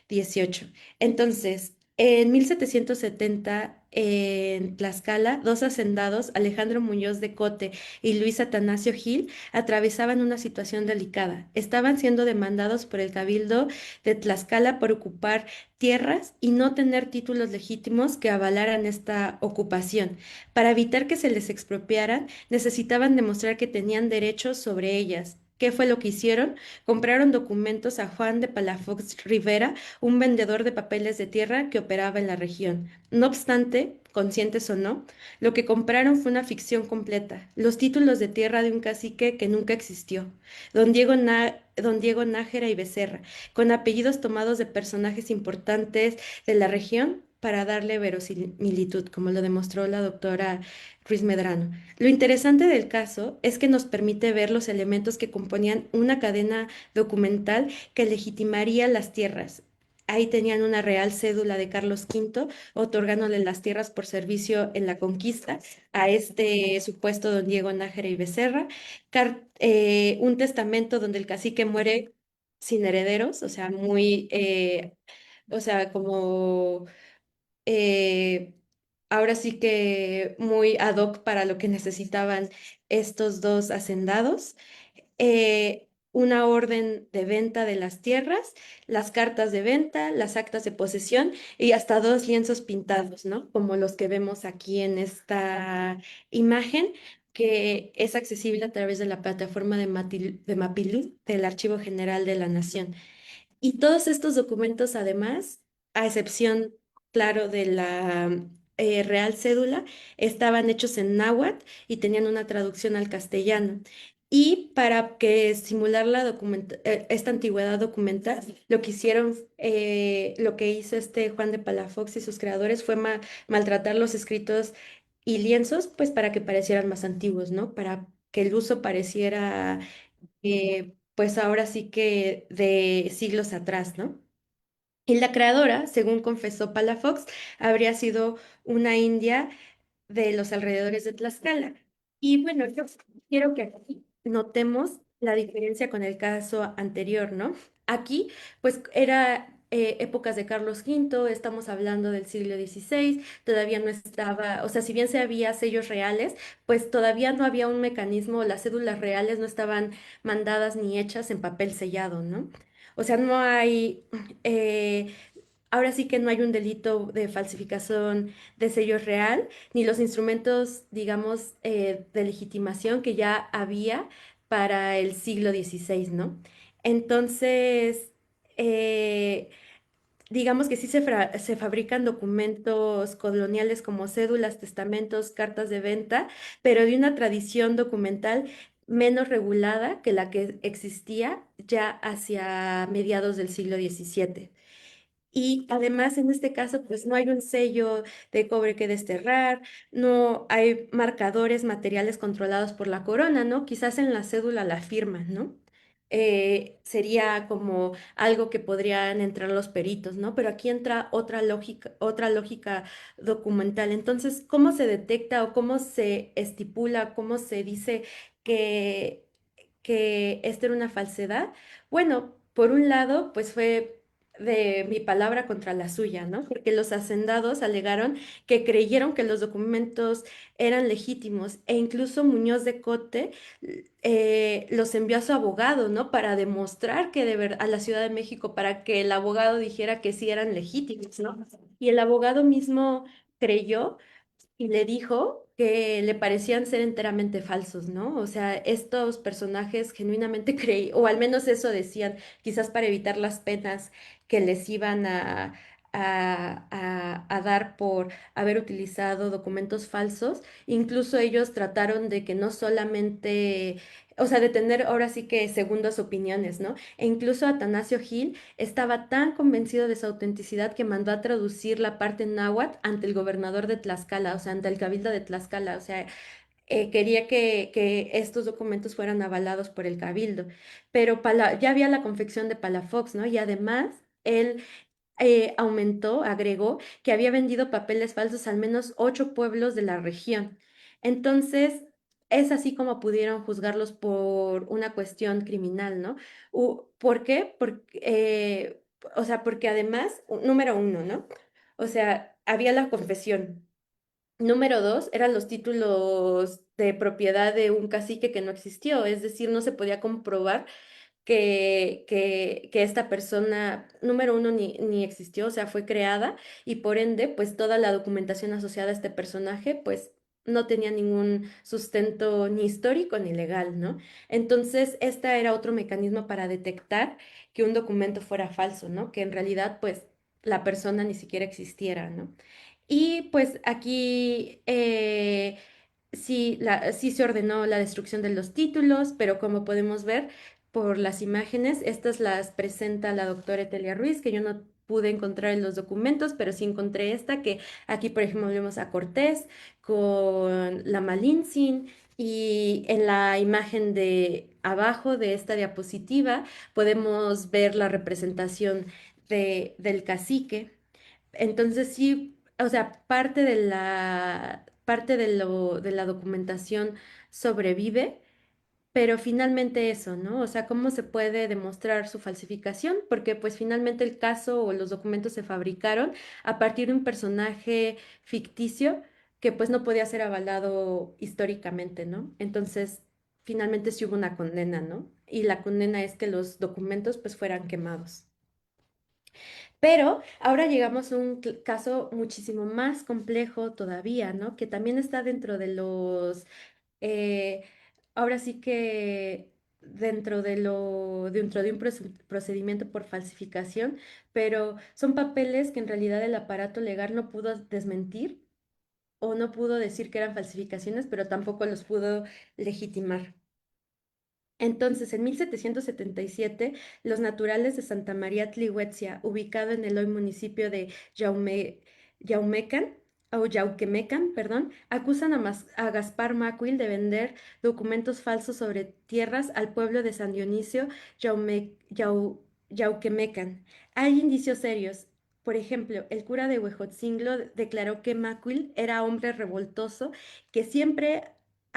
XVIII. Entonces, en 1770, en Tlaxcala, dos hacendados, Alejandro Muñoz de Cote y Luis Atanasio Gil, atravesaban una situación delicada. Estaban siendo demandados por el Cabildo de Tlaxcala por ocupar tierras y no tener títulos legítimos que avalaran esta ocupación. Para evitar que se les expropiaran, necesitaban demostrar que tenían derechos sobre ellas. ¿Qué fue lo que hicieron? Compraron documentos a Juan de Palafox Rivera, un vendedor de papeles de tierra que operaba en la región. No obstante, conscientes o no, lo que compraron fue una ficción completa, los títulos de tierra de un cacique que nunca existió, don Diego Nájera y Becerra, con apellidos tomados de personajes importantes de la región para darle verosimilitud, como lo demostró la doctora Ruiz Medrano. Lo interesante del caso es que nos permite ver los elementos que componían una cadena documental que legitimaría las tierras. Ahí tenían una real cédula de Carlos V, otorgándole las tierras por servicio en la conquista a este supuesto don Diego Nájera y Becerra, un testamento donde el cacique muere sin herederos, o sea, o sea, como eh, ahora sí que muy ad hoc para lo que necesitaban estos dos hacendados, una orden de venta de las tierras, las cartas de venta, las actas de posesión y hasta dos lienzos pintados, ¿no? Como los que vemos aquí en esta imagen, que es accesible a través de la plataforma de Mapilú del Archivo General de la Nación. Y todos estos documentos, además, a excepción, claro, de la Real Cédula, estaban hechos en náhuatl y tenían una traducción al castellano. Y para que simular esta antigüedad documental, lo que hicieron, lo que hizo este Juan de Palafox y sus creadores fue maltratar los escritos y lienzos, pues para que parecieran más antiguos, ¿no? Para que el uso pareciera pues ahora sí que de siglos atrás, ¿no? Y la creadora, según confesó Palafox, habría sido una india de los alrededores de Tlaxcala. Y bueno, yo quiero que aquí notemos la diferencia con el caso anterior, ¿no? Aquí, pues era épocas de Carlos V, estamos hablando del siglo XVI, todavía no estaba, o sea, si bien se había sellos reales, pues todavía no había un mecanismo, las cédulas reales no estaban mandadas ni hechas en papel sellado, ¿no? O sea, no hay, eh, ahora sí que no hay un delito de falsificación de sello real, ni los instrumentos, digamos, de legitimación que ya había para el siglo XVI, ¿no? Entonces, eh, digamos que sí se fabrican documentos coloniales como cédulas, testamentos, cartas de venta, pero de una tradición documental menos regulada que la que existía ya hacia mediados del siglo XVII. Y además en este caso, pues no hay un sello de cobre que desterrar, no hay marcadores materiales controlados por la corona, ¿no? Quizás en la cédula la firman, ¿no? Sería como algo que podrían entrar los peritos, ¿no? Pero aquí entra otra lógica documental. Entonces, ¿cómo se detecta o cómo se estipula, cómo se dice que, que esto era una falsedad? Bueno, por un lado, pues fue de mi palabra contra la suya, ¿no? Porque los hacendados alegaron que creyeron que los documentos eran legítimos e incluso Muñoz de Cote los envió a su abogado, ¿no? Para demostrar que de verdad a la Ciudad de México, para que el abogado dijera que sí eran legítimos, ¿no? Y el abogado mismo creyó y le dijo que le parecían ser enteramente falsos, ¿no? O sea, estos personajes genuinamente creí, o al menos eso decían, quizás para evitar las penas que les iban a dar por haber utilizado documentos falsos. Incluso ellos trataron de que no solamente, o sea, de tener ahora sí que segundas opiniones, ¿no? E incluso Atanasio Gil estaba tan convencido de su autenticidad que mandó a traducir la parte náhuatl ante el gobernador de Tlaxcala, o sea, ante el cabildo de Tlaxcala, o sea, quería que estos documentos fueran avalados por el cabildo, pero ya había la confección de Palafox, ¿no? Y además, él agregó que había vendido papeles falsos a al menos 8 pueblos de la región. Entonces, es así como pudieron juzgarlos por una cuestión criminal, ¿no? ¿Por qué? Porque, o sea, porque además, número uno, ¿no? O sea, había la confesión. Número dos, eran los títulos de propiedad de un cacique que no existió, es decir, no se podía comprobar que esta persona, número uno, ni existió, o sea, fue creada y por ende, pues toda la documentación asociada a este personaje, pues no tenía ningún sustento ni histórico ni legal, ¿no? Entonces, este era otro mecanismo para detectar que un documento fuera falso, ¿no? Que en realidad, pues, la persona ni siquiera existiera, ¿no? Y pues aquí sí se ordenó la destrucción de los títulos, pero como podemos ver por las imágenes, estas las presenta la doctora Etelia Ruiz, que yo no pude encontrar en los documentos, pero sí encontré esta, que aquí, por ejemplo, vemos a Cortés con la Malintzin, y en la imagen de abajo de esta diapositiva podemos ver la representación del cacique. Entonces sí, o sea, parte de la documentación sobrevive, pero finalmente eso, ¿no? O sea, ¿cómo se puede demostrar su falsificación? Porque pues finalmente el caso o los documentos se fabricaron a partir de un personaje ficticio que pues no podía ser avalado históricamente, ¿no? Entonces, finalmente sí hubo una condena, ¿no? Y la condena es que los documentos pues fueran quemados. Pero ahora llegamos a un caso muchísimo más complejo todavía, ¿no? Que también está dentro de eh, ahora sí que dentro de un procedimiento por falsificación, pero son papeles que en realidad el aparato legal no pudo desmentir o no pudo decir que eran falsificaciones, pero tampoco los pudo legitimar. Entonces, en 1777, los naturales de Santa María Tlihuetzia, ubicado en el hoy municipio de Yaumecan, o Yauquemecan, perdón, acusan a Gaspar Macuil de vender documentos falsos sobre tierras al pueblo de San Dionisio Yauquemecan. Hay indicios serios. Por ejemplo, el cura de Huejotzinglo declaró que Macuil era hombre revoltoso que siempre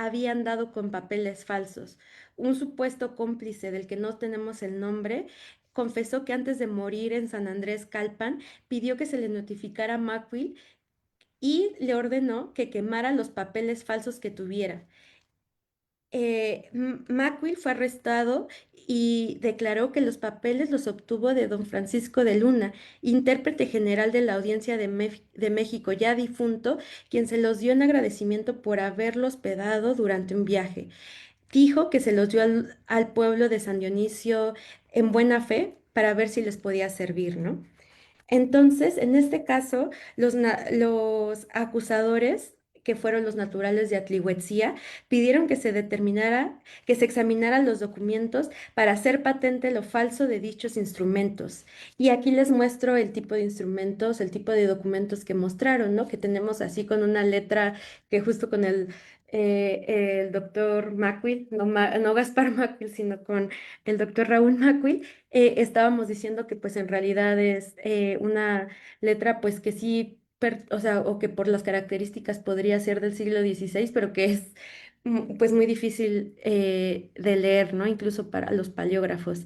habían dado con papeles falsos. Un supuesto cómplice del que no tenemos el nombre confesó que antes de morir en San Andrés Calpan pidió que se le notificara a Macquill y le ordenó que quemara los papeles falsos que tuviera. Macquill fue arrestado y declaró que los papeles los obtuvo de don Francisco de Luna, intérprete general de la Audiencia de México ya difunto, quien se los dio en agradecimiento por haberlos hospedado durante un viaje. Dijo que se los dio al pueblo de San Dionisio en buena fe para ver si les podía servir, ¿no? Entonces, en este caso, los acusadores, que fueron los naturales de Atlihuetzía, pidieron que se determinara, que se examinaran los documentos para hacer patente lo falso de dichos instrumentos. Y aquí les muestro el tipo de instrumentos, el tipo de documentos que mostraron, ¿no? Que tenemos así con una letra que justo con el doctor Macquill, no Gaspar Macquill, sino con el doctor Raúl Macquill, estábamos diciendo que pues en realidad es una letra pues que sí, o sea, o que por las características podría ser del siglo XVI, pero que es pues muy difícil de leer, ¿no? Incluso para los paleógrafos.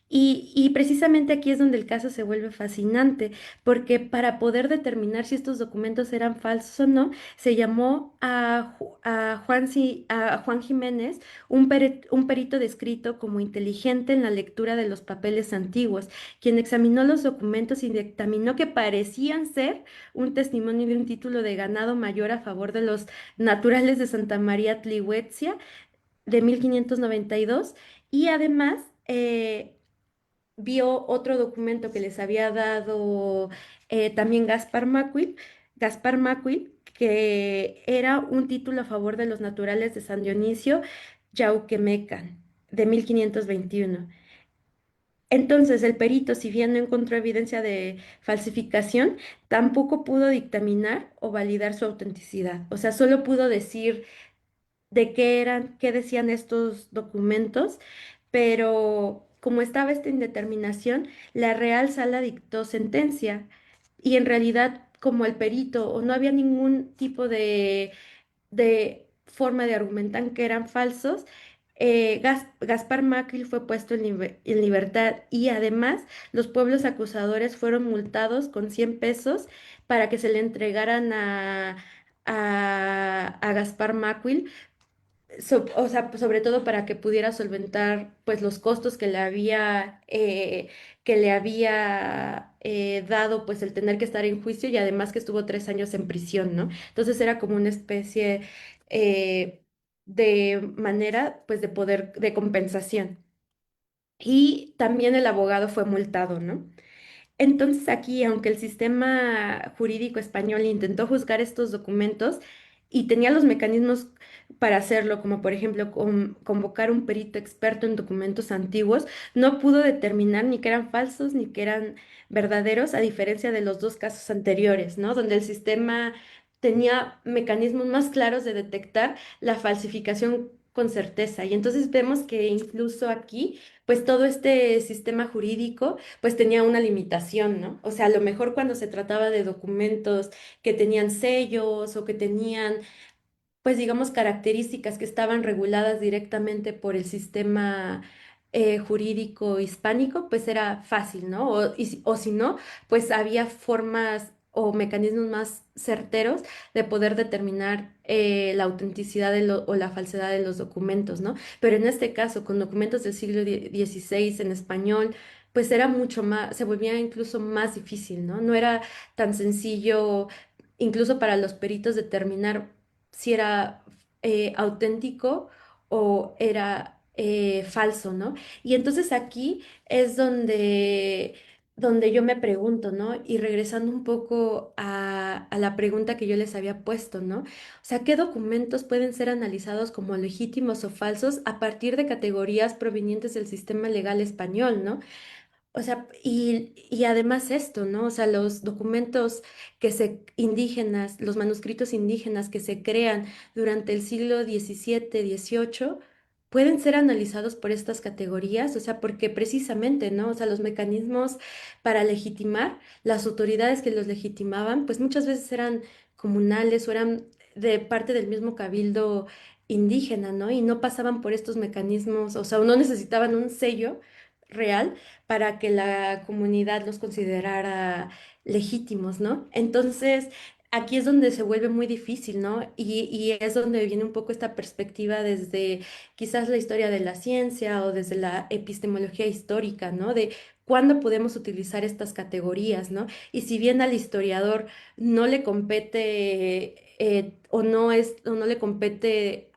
Y precisamente aquí es donde el caso se vuelve fascinante, porque para poder determinar si estos documentos eran falsos o no, se llamó a Juan Jiménez, un perito descrito como inteligente en la lectura de los papeles antiguos, quien examinó los documentos y dictaminó que parecían ser un testimonio de un título de ganado mayor a favor de los naturales de Santa María Tlihuetzia de 1592 y además vio otro documento que les había dado también Gaspar Macquill, que era un título a favor de los naturales de San Dionisio Yauquemecan de 1521. Entonces, el perito, si bien no encontró evidencia de falsificación, tampoco pudo dictaminar o validar su autenticidad. O sea, solo pudo decir de qué eran, qué decían estos documentos, pero como estaba esta indeterminación, la Real Sala dictó sentencia y en realidad como el perito o no había ningún tipo de forma de argumentar que eran falsos, Gaspar Macri fue puesto en libertad y además los pueblos acusadores fueron multados con 100 pesos para que se le entregaran a Gaspar Macri, o sea, pues, sobre todo para que pudiera solventar pues los costos que le había dado pues el tener que estar en juicio y además que estuvo 3 años en prisión, ¿no? Entonces era como una especie eh, de manera pues de poder, de compensación. Y también el abogado fue multado, ¿no? Entonces aquí, aunque el sistema jurídico español intentó juzgar estos documentos y tenía los mecanismos para hacerlo, como por ejemplo convocar un perito experto en documentos antiguos, no pudo determinar ni que eran falsos ni que eran verdaderos, a diferencia de los dos casos anteriores, ¿no? Donde el sistema tenía mecanismos más claros de detectar la falsificación con certeza. Y entonces vemos que incluso aquí, pues todo este sistema jurídico pues tenía una limitación, ¿no? O sea, a lo mejor cuando se trataba de documentos que tenían sellos o que tenían, pues digamos, características que estaban reguladas directamente por el sistema jurídico hispánico, pues era fácil, ¿no? O si no, pues había formas o mecanismos más certeros de poder determinar la autenticidad o la falsedad de los documentos, ¿no? Pero en este caso, con documentos del siglo XVI en español, pues era mucho más, se volvía incluso más difícil, ¿no? No era tan sencillo, incluso para los peritos, determinar si era auténtico o era falso, ¿no? Y entonces aquí es donde yo me pregunto, ¿no? Y regresando un poco a la pregunta que yo les había puesto, ¿no? O sea, ¿qué documentos pueden ser analizados como legítimos o falsos a partir de categorías provenientes del sistema legal español, ¿no? O sea, y además esto, ¿no? O sea, los documentos indígenas, los manuscritos indígenas que se crean durante el siglo XVII, XVIII, pueden ser analizados por estas categorías, o sea, porque precisamente, ¿no? O sea, los mecanismos para legitimar, las autoridades que los legitimaban, pues muchas veces eran comunales o eran de parte del mismo cabildo indígena, ¿no? Y no pasaban por estos mecanismos, o sea, no necesitaban un sello real para que la comunidad los considerara legítimos, ¿no? Entonces, aquí es donde se vuelve muy difícil, ¿no? Y es donde viene un poco esta perspectiva desde quizás la historia de la ciencia o desde la epistemología histórica, ¿no? De cuándo podemos utilizar estas categorías, ¿no? Y si bien al historiador no le compete o no le compete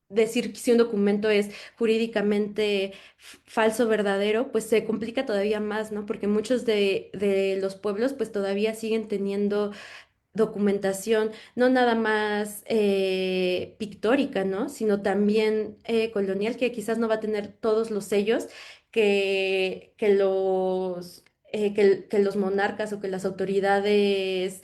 decir si un documento es jurídicamente falso o verdadero, pues se complica todavía más, ¿no? Porque muchos de los pueblos pues todavía siguen teniendo documentación, no nada más pictórica, ¿no? Sino también colonial, que quizás no va a tener todos los sellos que los monarcas o que las autoridades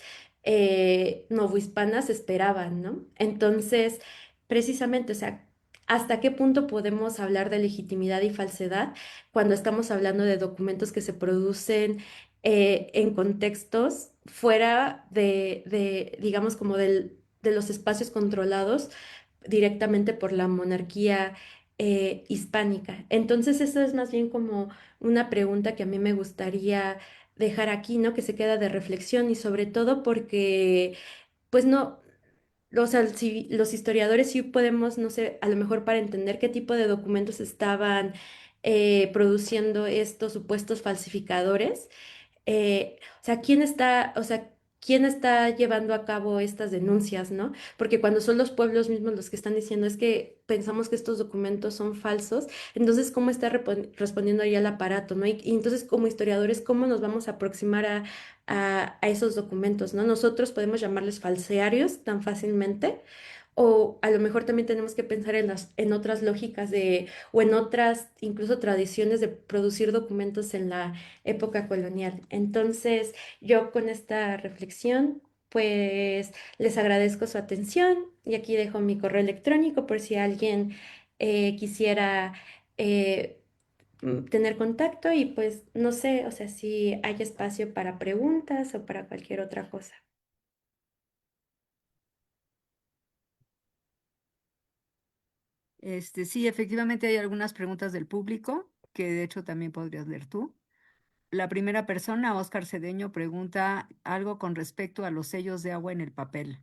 novohispanas esperaban, ¿no? Entonces, precisamente, o sea, ¿hasta qué punto podemos hablar de legitimidad y falsedad cuando estamos hablando de documentos que se producen en contextos fuera digamos, como de los espacios controlados directamente por la monarquía hispánica? Entonces, eso es más bien como una pregunta que a mí me gustaría dejar aquí, ¿no? Que se queda de reflexión y sobre todo porque, pues no. O sea, si los historiadores sí podemos, no sé, a lo mejor para entender qué tipo de documentos estaban produciendo estos supuestos falsificadores, o sea, quién está llevando a cabo estas denuncias, ¿no? Porque cuando son los pueblos mismos los que están diciendo es que pensamos que estos documentos son falsos, entonces, ¿cómo está respondiendo ahí el aparato, ¿no? Y entonces, como historiadores, ¿cómo nos vamos a aproximar a esos documentos, ¿no? Nosotros podemos llamarles falsearios tan fácilmente. O a lo mejor también tenemos que pensar en otras lógicas o en otras incluso tradiciones de producir documentos en la época colonial. Entonces, yo con esta reflexión, pues les agradezco su atención y aquí dejo mi correo electrónico por si alguien quisiera tener contacto y pues no sé, o sea, si hay espacio para preguntas o para cualquier otra cosa. Sí, efectivamente hay algunas preguntas del público que de hecho también podrías leer tú. La primera persona, Óscar Cedeño, pregunta algo con respecto a los sellos de agua en el papel,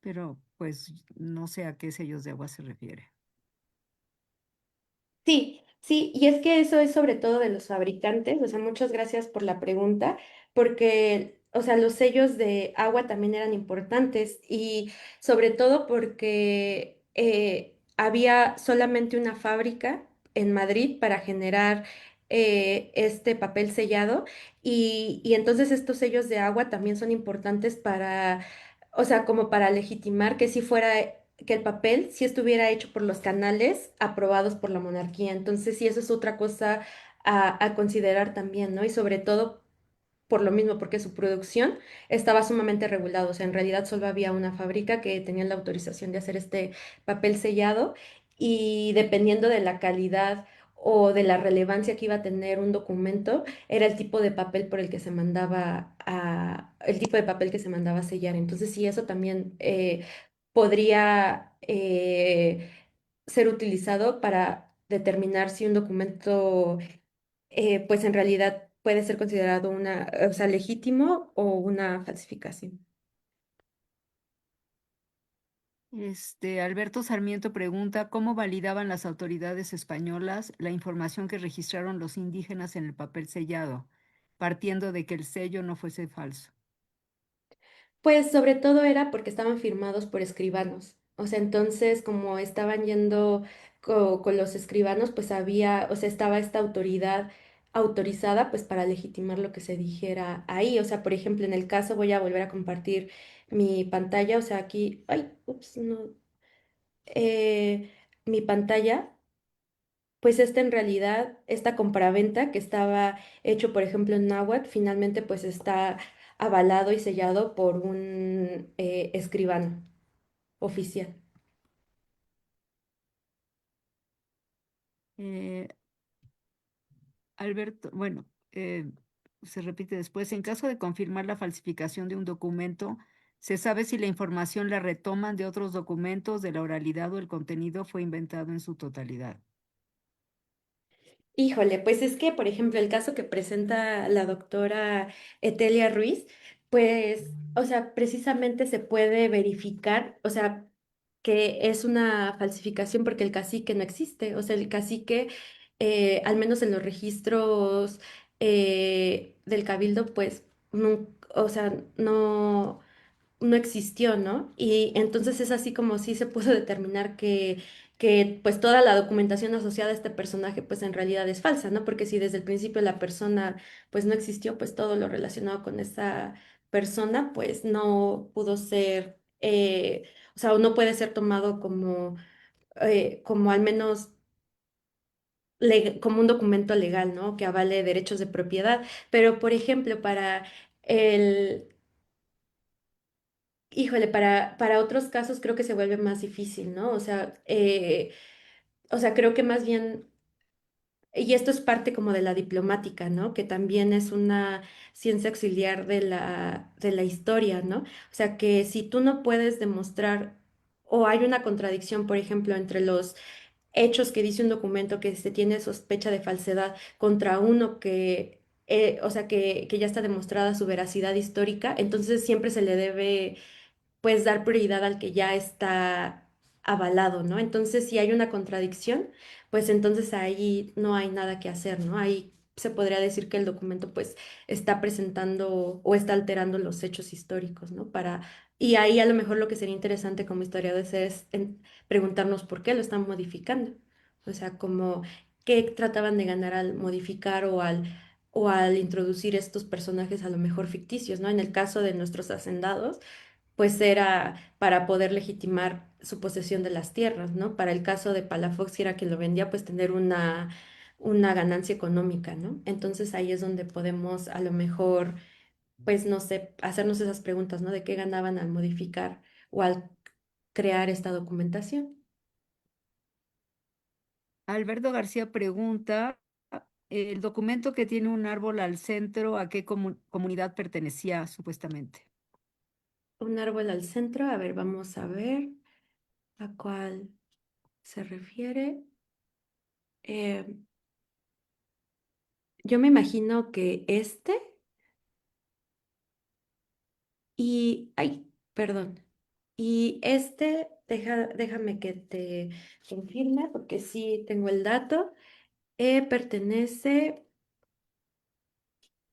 pero pues no sé a qué sellos de agua se refiere. Sí, sí, y es que eso es sobre todo de los fabricantes, o sea, muchas gracias por la pregunta, porque, o sea, los sellos de agua también eran importantes y sobre todo porque había solamente una fábrica en Madrid para generar este papel sellado y entonces estos sellos de agua también son importantes para, o sea, como para legitimar que si fuera que el papel sí estuviera hecho por los canales aprobados por la monarquía. Entonces, sí, eso es otra cosa a considerar también, ¿no? Y sobre todo por lo mismo, porque su producción estaba sumamente regulada. O sea, en realidad solo había una fábrica que tenía la autorización de hacer este papel sellado y dependiendo de la calidad o de la relevancia que iba a tener un documento, era el tipo de papel por el que se mandaba el tipo de papel que se mandaba a sellar. Entonces, sí, eso también podría ser utilizado para determinar si un documento, pues en realidad puede ser considerado o sea, legítimo o una falsificación. Alberto Sarmiento pregunta cómo validaban las autoridades españolas la información que registraron los indígenas en el papel sellado, partiendo de que el sello no fuese falso. Pues sobre todo era porque estaban firmados por escribanos. O sea, entonces como estaban yendo con los escribanos, pues había, o sea, estaba esta autoridad autorizada pues para legitimar lo que se dijera ahí. O sea, por ejemplo, en el caso voy a volver a compartir mi pantalla. O sea, aquí, ay, ups, no, mi pantalla. Pues en realidad, esta compraventa que estaba hecho, por ejemplo, en náhuatl, finalmente pues está avalado y sellado por un escribano oficial. Eh, Alberto, bueno, se repite después, en caso de confirmar la falsificación de un documento, ¿Se sabe si la información la retoman de otros documentos de la oralidad o el contenido fue inventado en su totalidad? Híjole, pues es que, por ejemplo, el caso que presenta la doctora Etelia Ruiz, pues, o sea, precisamente se puede verificar, o sea, que es una falsificación porque el cacique no existe, o sea, el cacique, al menos en los registros del cabildo, pues, o sea, no existió, ¿no? Y entonces es así como sí se pudo determinar que pues toda la documentación asociada a este personaje pues en realidad es falsa, ¿no? Porque si desde el principio la persona pues no existió, pues todo lo relacionado con esa persona pues no pudo ser, o sea, o no puede ser tomado como al menos como un documento legal, ¿no? Que avale derechos de propiedad. Pero, por ejemplo, para el, Híjole, para otros casos creo que se vuelve más difícil, ¿no? O sea, creo que más bien, y esto es parte como de la diplomática, ¿no? Que también es una ciencia auxiliar de la historia, ¿no? O sea, que si tú no puedes demostrar o hay una contradicción, por ejemplo, entre los hechos que dice un documento que se tiene sospecha de falsedad contra uno o sea, que ya está demostrada su veracidad histórica, entonces siempre se le debe pues dar prioridad al que ya está avalado, ¿no? Entonces, si hay una contradicción, pues entonces ahí no hay nada que hacer, ¿no? Ahí se podría decir que el documento pues está presentando o está alterando los hechos históricos, ¿no? Y ahí a lo mejor lo que sería interesante como historiadores es preguntarnos por qué lo están modificando. O sea, como qué trataban de ganar al modificar o al introducir estos personajes a lo mejor ficticios, ¿no? En el caso de nuestros hacendados pues era para poder legitimar su posesión de las tierras, ¿no? Para el caso de Palafox, si era quien lo vendía, pues tener una ganancia económica, ¿no? Entonces ahí es donde podemos a lo mejor, pues no sé, hacernos esas preguntas, ¿no? De qué ganaban al modificar o al crear esta documentación. Alberto García pregunta, el documento que tiene un árbol al centro, ¿a qué comunidad pertenecía supuestamente? Un árbol al centro, a ver, vamos a ver a cuál se refiere. Eh, yo me imagino que ay, perdón. Y déjame que te confirme, porque sí tengo el dato. Pertenece,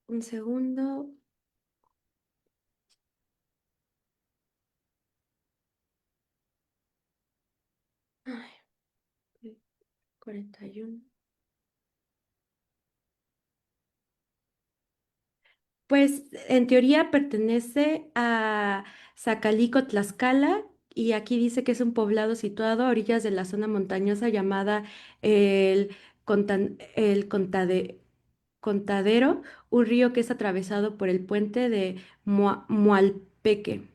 un segundo, ay, 41. Pues en teoría pertenece a Zacalico, Tlaxcala, y aquí dice que es un poblado situado a orillas de la zona montañosa llamada el, el Contadero, un río que es atravesado por el puente de Mualpeque.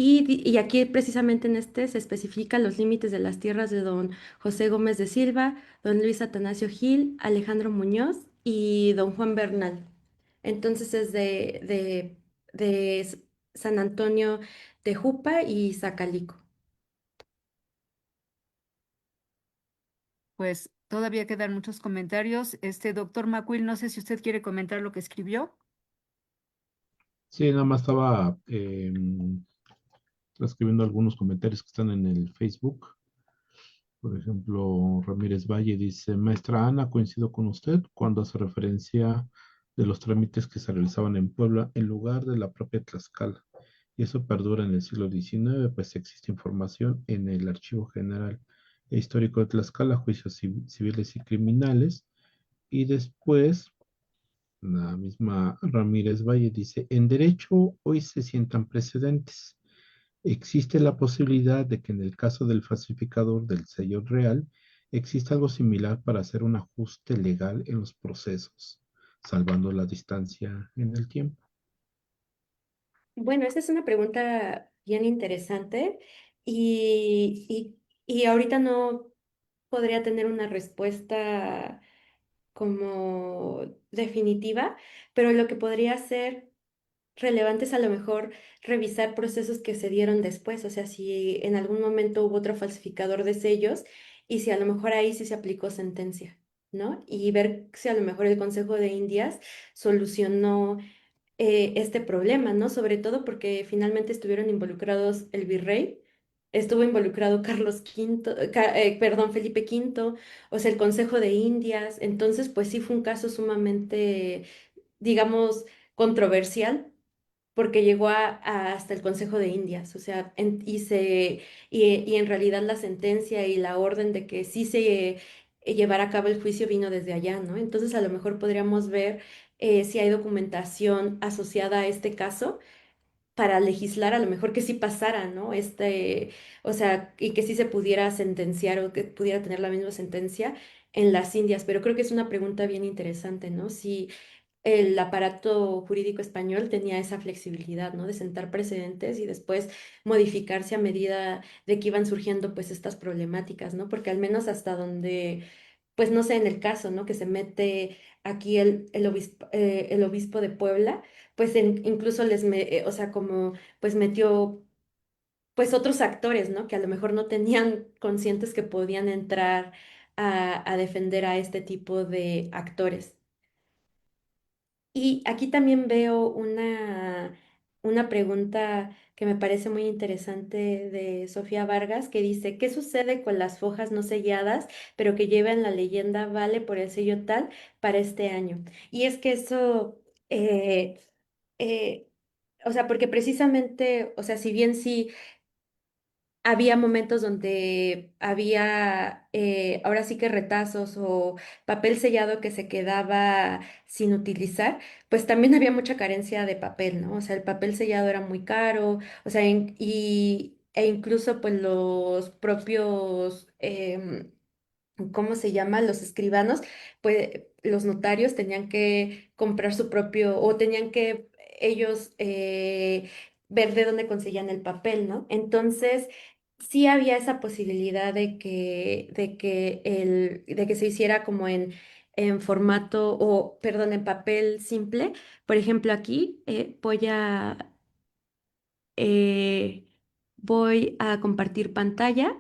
Y aquí precisamente en este se especifican los límites de las tierras de don José Gómez de Silva, don Luis Atanasio Gil, Alejandro Muñoz y don Juan Bernal. Entonces es de San Antonio de Jupa y Zacalico. Pues todavía quedan muchos comentarios. Doctor Macuil, no sé si usted quiere comentar lo que escribió. Sí, nada más estaba transcribiendo algunos comentarios que están en el Facebook. Por ejemplo, Ramírez Valle dice, Maestra Ana, coincido con usted cuando hace referencia de los trámites que se realizaban en Puebla en lugar de la propia Tlaxcala. Y eso perdura en el siglo XIX, pues existe información en el Archivo General e Histórico de Tlaxcala, juicios civiles y criminales. Y después, la misma Ramírez Valle dice, en derecho hoy se sientan precedentes. Existe la posibilidad de que en el caso del falsificador del sello real exista algo similar para hacer un ajuste legal en los procesos, salvando la distancia en el tiempo. Bueno, esta es una pregunta bien interesante y ahorita no podría tener una respuesta como definitiva, pero lo que podría hacer relevante es a lo mejor revisar procesos que se dieron después, o sea, si en algún momento hubo otro falsificador de sellos y si a lo mejor ahí sí se aplicó sentencia, ¿no? Y ver si a lo mejor el Consejo de Indias solucionó este problema, ¿no? Sobre todo porque finalmente estuvieron involucrados el virrey, estuvo involucrado Carlos V, perdón, Felipe V, o sea, el Consejo de Indias, entonces pues sí fue un caso sumamente, digamos, controversial porque llegó hasta el Consejo de Indias, o sea, y en realidad la sentencia y la orden de que sí se llevara a cabo el juicio vino desde allá, ¿no? Entonces a lo mejor podríamos ver si hay documentación asociada a este caso para legislar, a lo mejor que sí pasara, ¿no? O sea, y que sí se pudiera sentenciar o que pudiera tener la misma sentencia en las Indias, pero creo que es una pregunta bien interesante, ¿no? Si el aparato jurídico español tenía esa flexibilidad, ¿no? De sentar precedentes y después modificarse a medida de que iban surgiendo pues estas problemáticas, ¿no? Porque al menos hasta donde, pues no sé, en el caso, ¿no? Que se mete aquí el obispo de Puebla, pues incluso o sea, como pues metió pues otros actores, ¿no? Que a lo mejor no tenían conscientes que podían entrar a defender a este tipo de actores. Y aquí también veo una pregunta que me parece muy interesante de Sofía Vargas, que dice, ¿qué sucede con las fojas no selladas, pero que llevan la leyenda Vale por el sello tal para este año? Y es que eso, eh, eh, o sea, porque precisamente, o sea, si bien sí había momentos donde había, ahora sí que retazos o papel sellado que se quedaba sin utilizar, pues también había mucha carencia de papel, ¿no? O sea, el papel sellado era muy caro, o sea, e incluso pues los propios, ¿cómo se llama? Los escribanos, pues los notarios tenían que comprar su propio, o tenían que ellos ver de dónde conseguían el papel, ¿no? Entonces, sí había esa posibilidad de que se hiciera como en formato, o perdón, en papel simple. Por ejemplo, aquí eh, voy a compartir pantalla.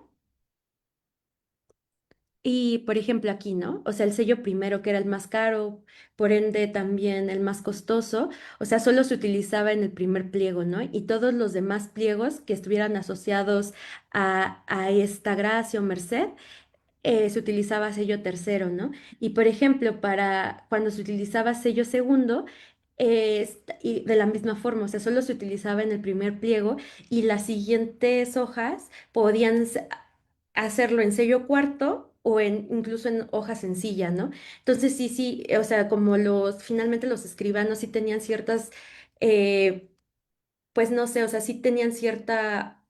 Y, por ejemplo, aquí, ¿no? O sea, el sello primero, que era el más caro, por ende también el más costoso, o sea, solo se utilizaba en el primer pliego, ¿no? Y todos los demás pliegos que estuvieran asociados a esta gracia o merced, se utilizaba sello tercero, ¿no? Y, por ejemplo, para cuando se utilizaba sello segundo, y de la misma forma, o sea, solo se utilizaba en el primer pliego y las siguientes hojas podían hacerlo en sello cuarto o incluso en hoja sencilla, ¿no? Entonces sí, sí, o sea, como finalmente los escribanos sí tenían ciertas, eh, pues no sé, o sea, sí tenían cierta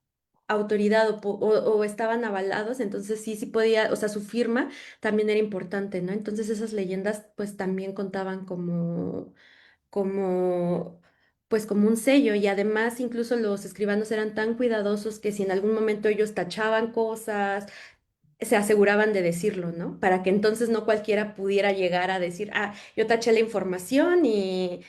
autoridad o estaban avalados, entonces sí, sí podía, o sea, su firma también era importante, ¿no? Entonces esas leyendas pues también contaban como, pues como un sello y además incluso los escribanos eran tan cuidadosos que si en algún momento ellos tachaban cosas, se aseguraban de decirlo, ¿no? Para que entonces no cualquiera pudiera llegar a decir, ah, yo taché la información y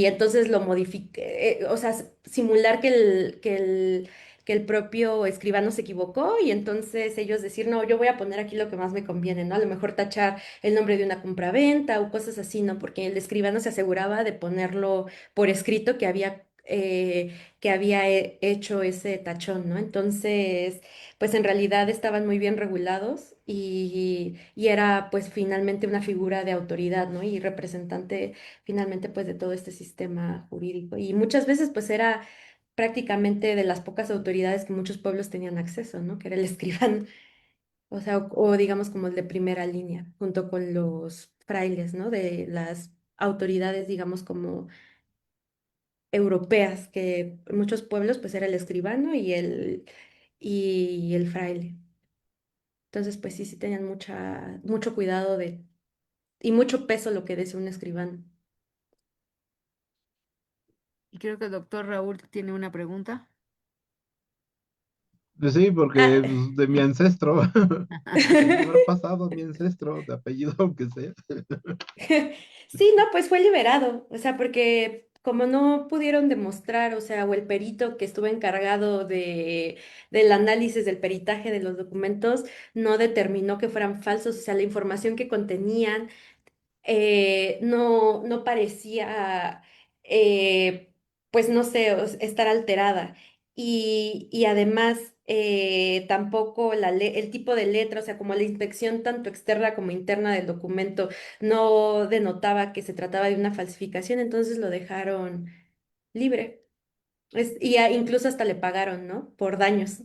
entonces lo modifique, o sea, simular que el propio escribano se equivocó y entonces ellos decir, no, yo voy a poner aquí lo que más me conviene, ¿no? A lo mejor tachar el nombre de una compraventa o cosas así, ¿no? Porque el escribano se aseguraba de ponerlo por escrito que había hecho ese tachón, ¿no? Entonces pues en realidad estaban muy bien regulados y era pues finalmente una figura de autoridad, ¿no? Y representante finalmente pues de todo este sistema jurídico. Y muchas veces pues era prácticamente de las pocas autoridades que muchos pueblos tenían acceso, ¿no? Que era el escribano, o sea, o digamos como el de primera línea, junto con los frailes, ¿no? De las autoridades, digamos, como europeas, que en muchos pueblos pues era el escribano y el fraile. Entonces, pues sí, sí tenían mucho cuidado y mucho peso lo que decía un escribano. Y creo que el doctor Raúl tiene una pregunta. Pues sí, porque Ah, pues, de mi ancestro, el libro pasado, mi ancestro, de apellido aunque sea. sí, no, pues fue liberado, o sea, porque como no pudieron demostrar, o sea, o el perito que estuvo encargado del análisis del peritaje de los documentos no determinó que fueran falsos, o sea, la información que contenían no parecía, eh, pues no sé, estar alterada. Y además, tampoco el tipo de letra, o sea, como la inspección tanto externa como interna del documento no denotaba que se trataba de una falsificación, entonces lo dejaron libre. Incluso hasta le pagaron, ¿no? Por daños.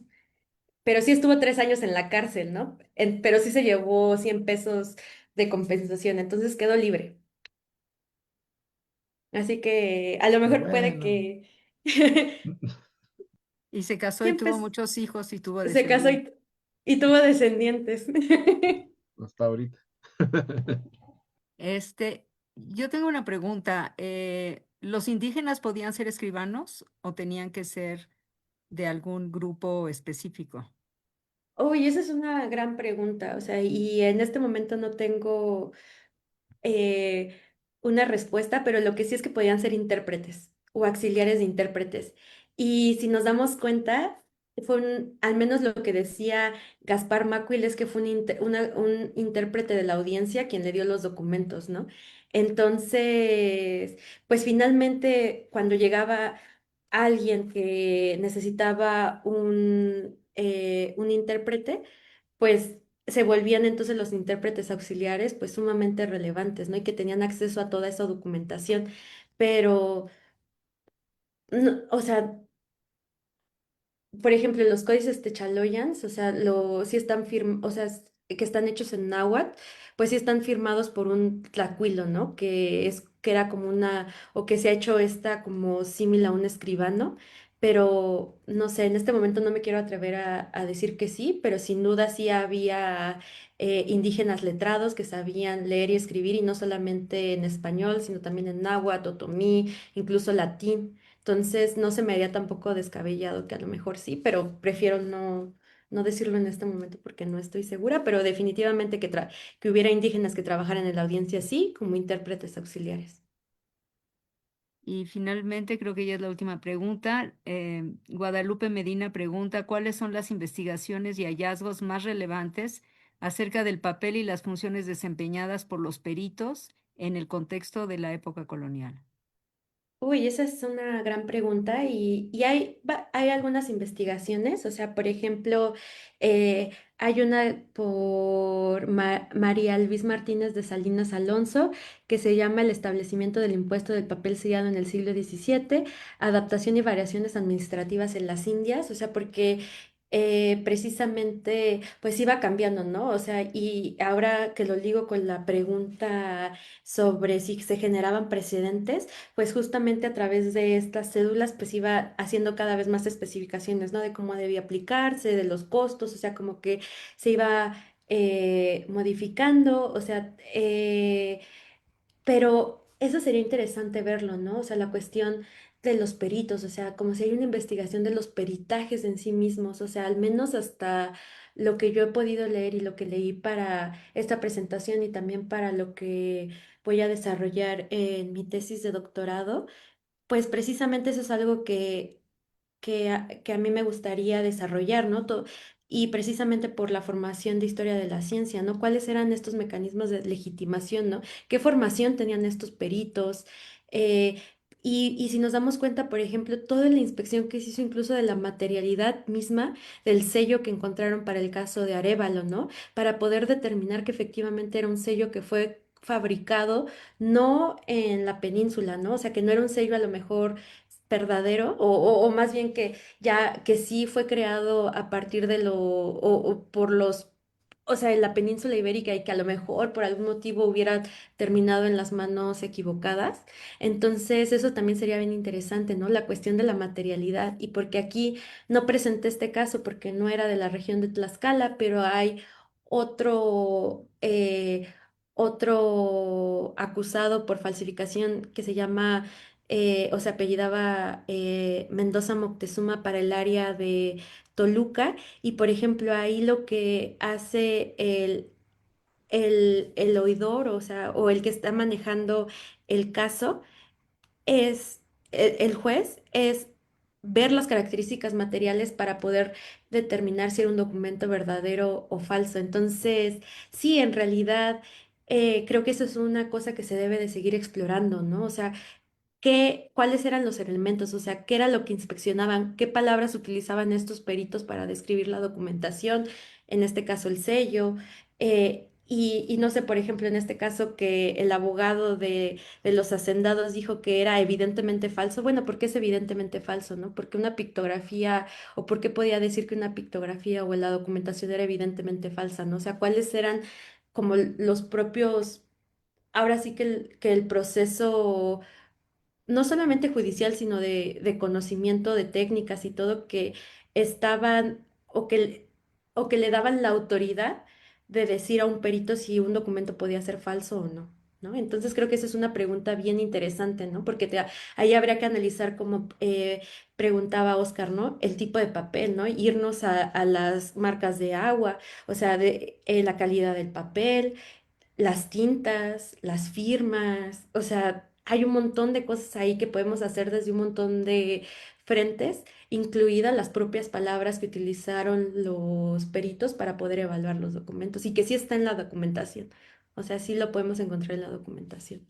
Pero sí estuvo 3 años en la cárcel, ¿no? Pero sí se llevó 100 pesos de compensación, entonces quedó libre. Así que a lo Qué mejor puede bueno. que Y se casó y tuvo siempre muchos hijos y tuvo se casó descendientes. y tuvo descendientes. Hasta ahorita. Yo tengo una pregunta. ¿Los indígenas podían ser escribanos o tenían que ser de algún grupo específico? Uy, esa es una gran pregunta, o sea, y en este momento no tengo eh, una respuesta, pero lo que sí es que podían ser intérpretes o auxiliares de intérpretes. Y si nos damos cuenta, al menos lo que decía Gaspar Macuil es que fue un intérprete de la audiencia quien le dio los documentos, ¿no? Entonces, pues finalmente cuando llegaba alguien que necesitaba un intérprete, pues se volvían entonces los intérpretes auxiliares pues sumamente relevantes, ¿no? Y que tenían acceso a toda esa documentación. Pero, o sea, por ejemplo, los códices techaloyans, o sea, sí están o sea, que están hechos en náhuatl, pues sí están firmados por un tlacuilo, ¿no? Que era como o que se ha hecho esta como símil a un escribano, pero no sé, en este momento no me quiero atrever a decir que sí, pero sin duda sí había indígenas letrados que sabían leer y escribir, y no solamente en español, sino también en náhuatl, otomí, incluso latín. Entonces, no se me haría tampoco descabellado que a lo mejor sí, pero prefiero no decirlo en este momento porque no estoy segura, pero definitivamente que hubiera indígenas que trabajaran en la audiencia sí, como intérpretes auxiliares. Y finalmente, creo que ya es la última pregunta. Guadalupe Medina pregunta, ¿cuáles son las investigaciones y hallazgos más relevantes acerca del papel y las funciones desempeñadas por los peritos en el contexto de la época colonial? Uy, esa es una gran pregunta y hay algunas investigaciones, o sea, por ejemplo, hay una por María Luis Martínez de Salinas Alonso que se llama El establecimiento del impuesto del papel sellado en el siglo XVII, adaptación y variaciones administrativas en las Indias, o sea, porque precisamente pues iba cambiando, ¿no? O sea, y ahora que lo digo con la pregunta sobre si se generaban precedentes, pues justamente a través de estas cédulas pues iba haciendo cada vez más especificaciones, ¿no? De cómo debía aplicarse, de los costos, o sea, como que se iba modificando, o sea, pero eso sería interesante verlo, ¿no? O sea, la cuestión de los peritos, o sea, como si hay una investigación de los peritajes en sí mismos, o sea, al menos hasta lo que yo he podido leer y lo que leí para esta presentación y también para lo que voy a desarrollar en mi tesis de doctorado, pues precisamente eso es algo que a mí me gustaría desarrollar, ¿no? Y precisamente por la formación de historia de la ciencia, ¿no? ¿Cuáles eran estos mecanismos de legitimación, ¿no? ¿Qué formación tenían estos peritos? Eh, y si nos damos cuenta, por ejemplo, toda la inspección que se hizo incluso de la materialidad misma del sello que encontraron para el caso de Arévalo, ¿no? Para poder determinar que efectivamente era un sello que fue fabricado no en la península, ¿no? O sea, que no era un sello a lo mejor verdadero, o más bien que ya que sí fue creado a partir de o por o sea, en la península ibérica y que a lo mejor por algún motivo hubiera terminado en las manos equivocadas. Entonces, eso también sería bien interesante, ¿no? La cuestión de la materialidad. Y porque aquí no presenté este caso porque no era de la región de Tlaxcala, pero hay otro, otro acusado por falsificación que se llama o se apellidaba Mendoza Moctezuma para el área de Toluca. Y por ejemplo, ahí lo que hace el oidor, o sea, o el que está manejando el caso, es el juez es ver las características materiales para poder determinar si era un documento verdadero o falso. Entonces, sí, en realidad creo que eso es una cosa que se debe de seguir explorando, ¿no? O sea, cuáles eran los elementos, o sea, qué era lo que inspeccionaban, qué palabras utilizaban estos peritos para describir la documentación, en este caso el sello, y no sé, por ejemplo, en este caso que el abogado de los hacendados dijo que era evidentemente falso. Bueno, ¿por qué es evidentemente falso, no? Porque una pictografía, o por qué podía decir que una pictografía o la documentación era evidentemente falsa, ¿no? O sea, cuáles eran como los propios, ahora sí que el proceso no solamente judicial, sino de conocimiento de técnicas y todo que estaban o que le daban la autoridad de decir a un perito si un documento podía ser falso o no, ¿no? Entonces creo que esa es una pregunta bien interesante, ¿no? Porque ahí habría que analizar, como preguntaba Oscar, ¿no? El tipo de papel, ¿no? Irnos a las marcas de agua, o sea, de la calidad del papel, las tintas, las firmas, o sea, hay un montón de cosas ahí que podemos hacer desde un montón de frentes, incluidas las propias palabras que utilizaron los peritos para poder evaluar los documentos y que sí está en la documentación. O sea, sí lo podemos encontrar en la documentación.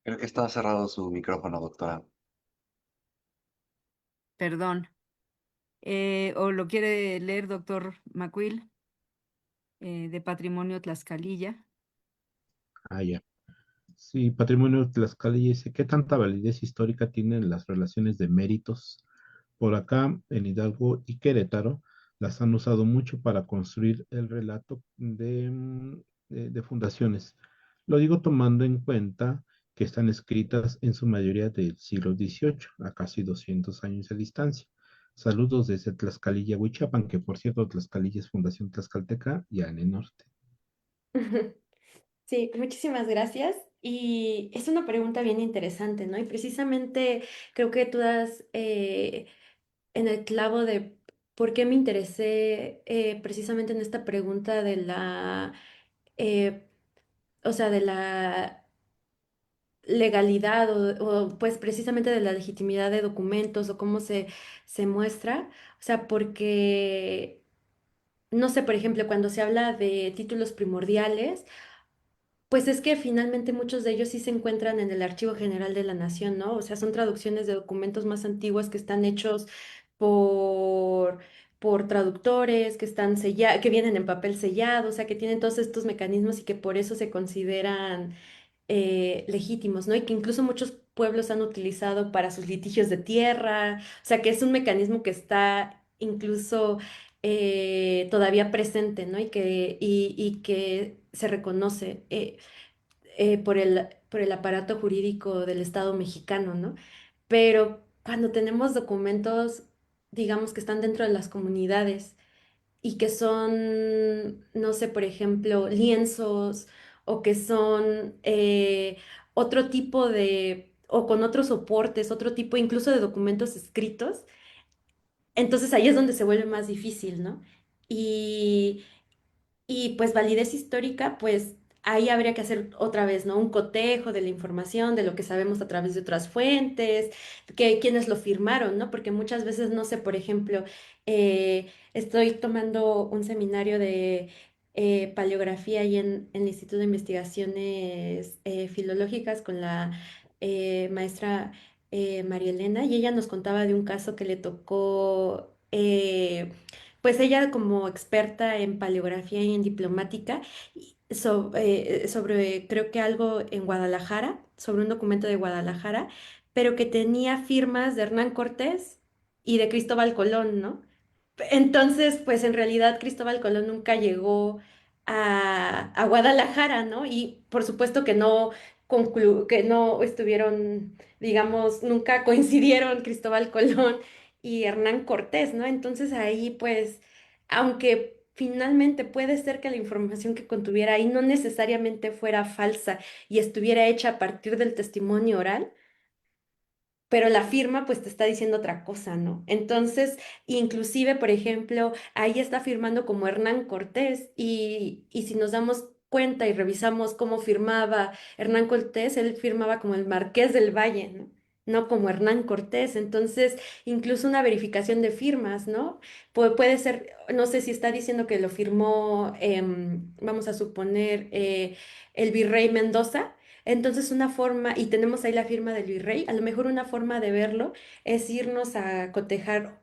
Creo que está cerrado su micrófono, doctora. Perdón. ¿O lo quiere leer, doctor Macuil, de Patrimonio Tlaxcalilla? Ah, ya. Sí, Patrimonio de Tlaxcala dice, ¿qué tanta validez histórica tienen las relaciones de méritos? Por acá, en Hidalgo y Querétaro, las han usado mucho para construir el relato de fundaciones. Lo digo tomando en cuenta que están escritas en su mayoría del siglo XVIII, a casi 200 años de distancia. Saludos desde Tlaxcalilla, Huichapan, que por cierto, Tlaxcalilla es Fundación Tlaxcalteca, ya en el norte. Sí, muchísimas gracias. Y es una pregunta bien interesante, ¿no? Y precisamente creo que tú das en el clavo de por qué me interesé precisamente en esta pregunta de eh, o sea, de la legalidad pues precisamente de la legitimidad de documentos o cómo se muestra. O sea, porque, no sé, por ejemplo, cuando se habla de títulos primordiales, pues es que finalmente muchos de ellos sí se encuentran en el Archivo General de la Nación, ¿no? O sea, son traducciones de documentos más antiguos que están hechos por, por traductores, que vienen en papel sellado, o sea, que tienen todos estos mecanismos y que por eso se consideran legítimos, ¿no? Y que incluso muchos pueblos han utilizado para sus litigios de tierra, o sea, que es un mecanismo que está incluso todavía presente, ¿no? Y que se reconoce por el aparato jurídico del Estado mexicano, ¿no? Pero cuando tenemos documentos, digamos, que están dentro de las comunidades y que son, no sé, por ejemplo, lienzos o que son otro tipo o con otros soportes, otro tipo incluso de documentos escritos, entonces ahí es donde se vuelve más difícil, ¿no? Y, y pues validez histórica, pues ahí habría que hacer otra vez, ¿no? Un cotejo de la información, de lo que sabemos a través de otras fuentes, quienes lo firmaron, ¿no? Porque muchas veces, no sé, por ejemplo, estoy tomando un seminario de paleografía ahí en el Instituto de Investigaciones Filológicas con la maestra María Elena, y ella nos contaba de un caso que le tocó. Pues ella como experta en paleografía y en diplomática, sobre creo que algo en Guadalajara, sobre un documento de Guadalajara, pero que tenía firmas de Hernán Cortés y de Cristóbal Colón, ¿no? Entonces, pues en realidad Cristóbal Colón nunca llegó a Guadalajara, ¿no? Y por supuesto que no estuvieron, digamos, nunca coincidieron Cristóbal Colón y Hernán Cortés, ¿no? Entonces ahí, pues, aunque finalmente puede ser que la información que contuviera ahí no necesariamente fuera falsa y estuviera hecha a partir del testimonio oral, pero la firma pues te está diciendo otra cosa, ¿no? Entonces, inclusive, por ejemplo, ahí está firmando como Hernán Cortés y si nos damos cuenta y revisamos cómo firmaba Hernán Cortés, él firmaba como el Marqués del Valle, ¿no? No como Hernán Cortés. Entonces, incluso una verificación de firmas, ¿no? Puede ser, no sé si está diciendo que lo firmó, vamos a suponer, el virrey Mendoza. Entonces, una forma, y tenemos ahí la firma del virrey, a lo mejor una forma de verlo es irnos a cotejar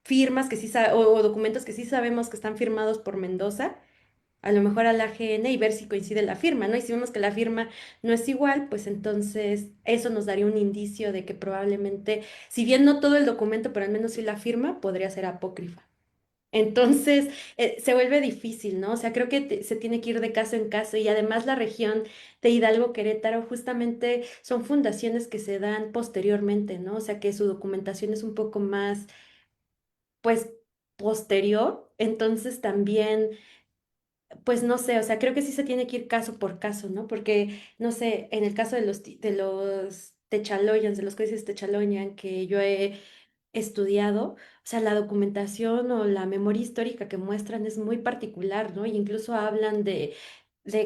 firmas que sí o documentos que sí sabemos que están firmados por Mendoza, a lo mejor a la AGN y ver si coincide la firma, ¿no? Y si vemos que la firma no es igual, pues entonces eso nos daría un indicio de que probablemente, si bien no todo el documento, pero al menos sí la firma, podría ser apócrifa. Entonces, se vuelve difícil, ¿no? O sea, creo que se tiene que ir de caso en caso y además la región de Hidalgo, Querétaro, justamente son fundaciones que se dan posteriormente, ¿no? O sea, que su documentación es un poco más, pues, posterior. Entonces, también, pues, no sé, o sea, creo que sí se tiene que ir caso por caso, ¿no? Porque, no sé, en el caso de los Techaloyans, de los códices Techaloyan que yo he estudiado, o sea, la documentación o la memoria histórica que muestran es muy particular, ¿no? Y incluso hablan de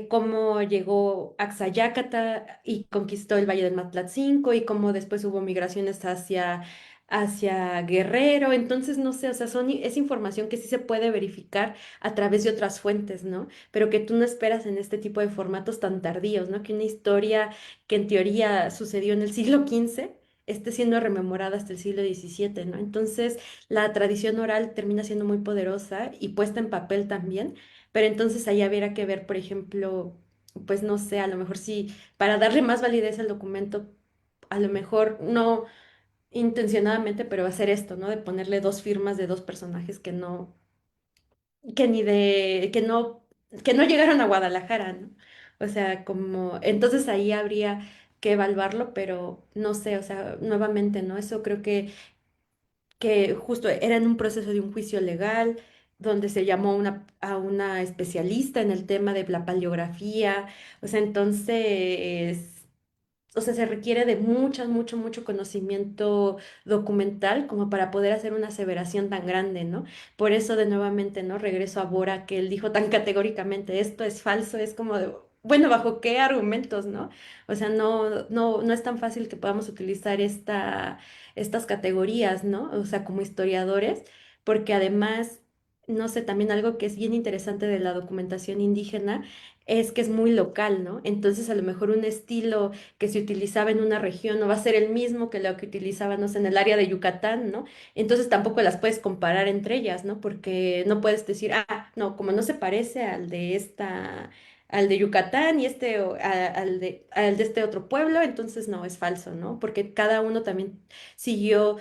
cómo llegó Axayácata y conquistó el Valle del Matlatzinco y cómo después hubo migraciones hacia Guerrero. Entonces, no sé, o sea, es información que sí se puede verificar a través de otras fuentes, ¿no? Pero que tú no esperas en este tipo de formatos tan tardíos, ¿no? Que una historia que en teoría sucedió en el siglo XV esté siendo rememorada hasta el siglo XVII, ¿no? Entonces, la tradición oral termina siendo muy poderosa y puesta en papel también, pero entonces ahí habría que ver, por ejemplo, pues no sé, a lo mejor sí, para darle más validez al documento, a lo mejor no intencionadamente, pero hacer esto, ¿no? De ponerle dos firmas de dos personajes que ni de, que no llegaron a Guadalajara, ¿no? O sea, como, entonces ahí habría que evaluarlo, pero no sé, o sea, nuevamente, ¿no? Eso creo que justo era en un proceso de un juicio legal donde se llamó a una especialista en el tema de la paleografía, o sea, entonces, o sea, se requiere de mucho conocimiento documental como para poder hacer una aseveración tan grande, ¿no? Por eso de nuevamente, ¿no? Regreso a Bora, que él dijo tan categóricamente, esto es falso, es como de, bueno, ¿bajo qué argumentos, no? O sea, no es tan fácil que podamos utilizar estas categorías, ¿no? O sea, como historiadores, porque además, no sé, también algo que es bien interesante de la documentación indígena es que es muy local, ¿no? Entonces, a lo mejor un estilo que se utilizaba en una región no va a ser el mismo que lo que utilizaban, no sé, en el área de Yucatán, ¿no? Entonces tampoco las puedes comparar entre ellas, ¿no? Porque no puedes decir, ah, no, como no se parece al de Yucatán y al de este otro pueblo, entonces no, es falso, ¿no? Porque cada uno también siguió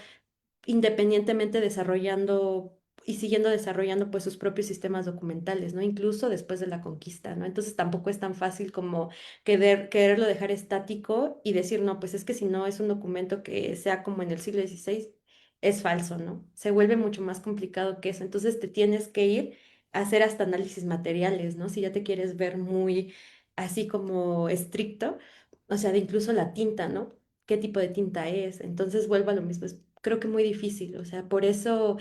independientemente desarrollando y siguiendo desarrollando pues sus propios sistemas documentales, ¿no? Incluso después de la conquista, ¿no? Entonces tampoco es tan fácil como quererlo dejar estático y decir, no, pues es que si no es un documento que sea como en el siglo XVI, es falso, ¿no? Se vuelve mucho más complicado que eso. Entonces te tienes que ir a hacer hasta análisis materiales, ¿no? Si ya te quieres ver muy así como estricto, o sea, de incluso la tinta, ¿no? ¿Qué tipo de tinta es? Entonces vuelvo a lo mismo, es creo que muy difícil, o sea, por eso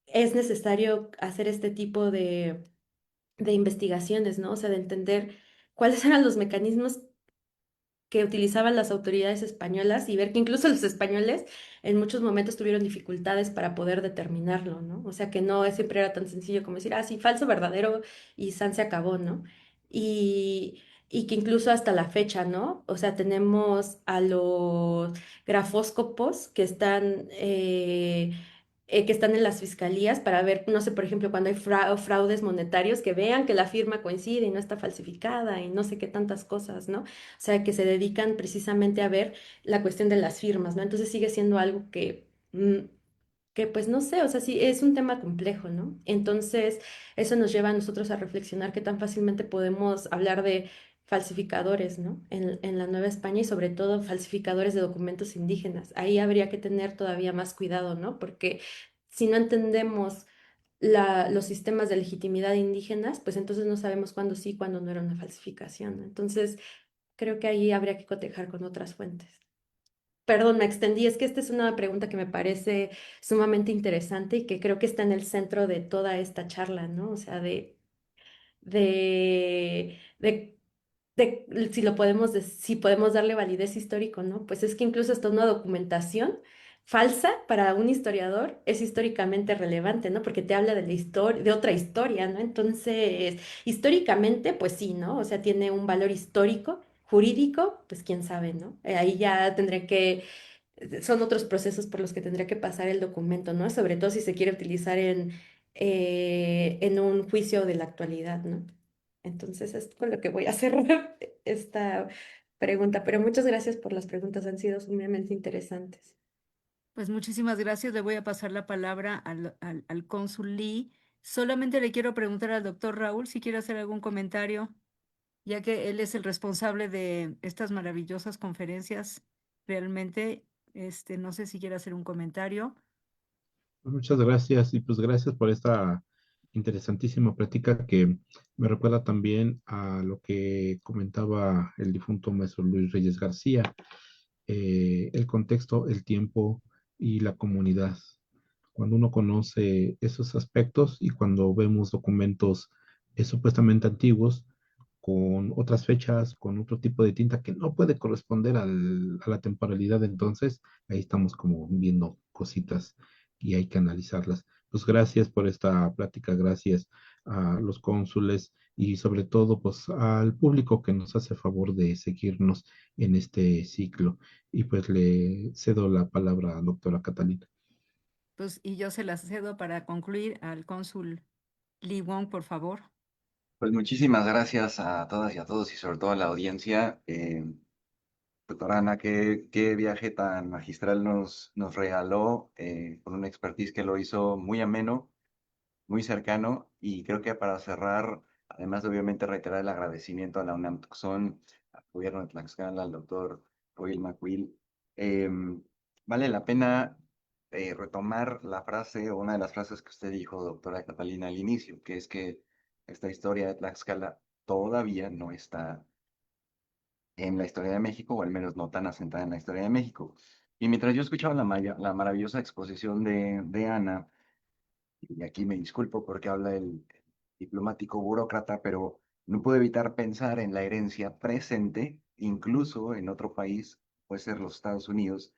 es necesario hacer este tipo de investigaciones, ¿no? O sea, de entender cuáles eran los mecanismos que utilizaban las autoridades españolas y ver que incluso los españoles en muchos momentos tuvieron dificultades para poder determinarlo, ¿no? O sea, que no siempre era tan sencillo como decir, ah, sí, falso, verdadero y san se acabó, ¿no? Y que incluso hasta la fecha, ¿no? O sea, tenemos a los grafóscopos que están en las fiscalías para ver, no sé, por ejemplo, cuando hay fraudes monetarios, que vean que la firma coincide y no está falsificada y no sé qué tantas cosas, ¿no? O sea, que se dedican precisamente a ver la cuestión de las firmas, ¿no? Entonces sigue siendo algo que pues no sé, o sea, sí, es un tema complejo, ¿no? Entonces, eso nos lleva a nosotros a reflexionar qué tan fácilmente podemos hablar de falsificadores, ¿no? En la Nueva España y sobre todo falsificadores de documentos indígenas. Ahí habría que tener todavía más cuidado, ¿no? Porque si no entendemos los sistemas de legitimidad indígenas, pues entonces no sabemos cuándo sí, cuándo no era una falsificación, ¿no? Entonces, creo que ahí habría que cotejar con otras fuentes. Perdón, me extendí, es que esta es una pregunta que me parece sumamente interesante y que creo que está en el centro de toda esta charla, ¿no? O sea, de, de, si lo podemos, si podemos darle validez histórico, ¿no? Pues es que incluso hasta una documentación falsa para un historiador es históricamente relevante, ¿no? Porque te habla de la historia, de otra historia, ¿no? Entonces, históricamente, pues sí, ¿no? O sea, tiene un valor histórico, jurídico, pues quién sabe, ¿no? Ahí ya tendré que son otros procesos por los que tendría que pasar el documento, ¿no? Sobre todo si se quiere utilizar en un juicio de la actualidad, ¿no? Entonces es con lo que voy a cerrar esta pregunta, pero muchas gracias por las preguntas, han sido sumamente interesantes. Pues muchísimas gracias. Le voy a pasar la palabra al cónsul Lee. Solamente le quiero preguntar al doctor Raúl si quiere hacer algún comentario, ya que él es el responsable de estas maravillosas conferencias. Realmente, no sé si quiere hacer un comentario. Pues muchas gracias y pues gracias por esta interesantísima plática que me recuerda también a lo que comentaba el difunto maestro Luis Reyes García, el contexto, el tiempo y la comunidad. Cuando uno conoce esos aspectos y cuando vemos documentos supuestamente antiguos, con otras fechas, con otro tipo de tinta que no puede corresponder a la temporalidad, entonces ahí estamos como viendo cositas y hay que analizarlas. Pues gracias por esta plática, gracias a los cónsules y sobre todo pues al público que nos hace favor de seguirnos en este ciclo. Y pues le cedo la palabra a doctora Catalina. Pues, y yo se las cedo para concluir al cónsul Lee Wong, por favor. Pues muchísimas gracias a todas y a todos y sobre todo a la audiencia. Doctora Ana, qué viaje tan magistral nos regaló con una expertise que lo hizo muy ameno, muy cercano y creo que para cerrar, además de obviamente reiterar el agradecimiento a la UNAM Tucson, al gobierno de Tlaxcala, al doctor Royal McQuill, vale la pena retomar la frase o una de las frases que usted dijo, doctora Catalina, al inicio, que es que esta historia de Tlaxcala todavía no está en la historia de México, o al menos no tan asentada en la historia de México. Y mientras yo escuchaba la maravillosa exposición de Ana, y aquí me disculpo porque habla el diplomático burócrata, pero no puedo evitar pensar en la herencia presente, incluso en otro país, puede ser los Estados Unidos,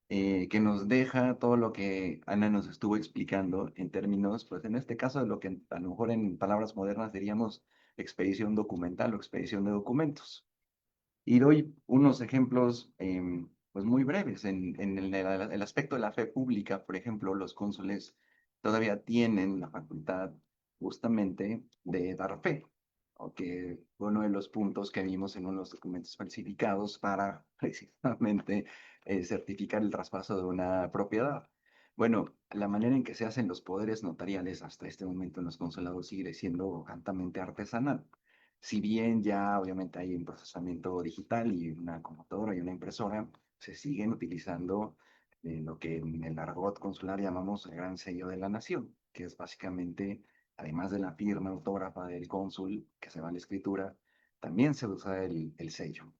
que nos deja todo lo que Ana nos estuvo explicando en términos, pues en este caso de lo que a lo mejor en palabras modernas diríamos expedición documental o expedición de documentos. Y doy unos ejemplos pues muy breves. En el aspecto de la fe pública, por ejemplo, los cónsules todavía tienen la facultad justamente de dar fe, o que fue uno de los puntos que vimos en uno de los documentos falsificados para precisamente certificar el traspaso de una propiedad. Bueno, la manera en que se hacen los poderes notariales hasta este momento en los consulados sigue siendo altamente artesanal. Si bien ya obviamente hay un procesamiento digital y una computadora y una impresora, se siguen utilizando lo que en el argot consular llamamos el gran sello de la nación, que es básicamente, además de la firma autógrafa del cónsul que se va a la escritura, también se usa el sello.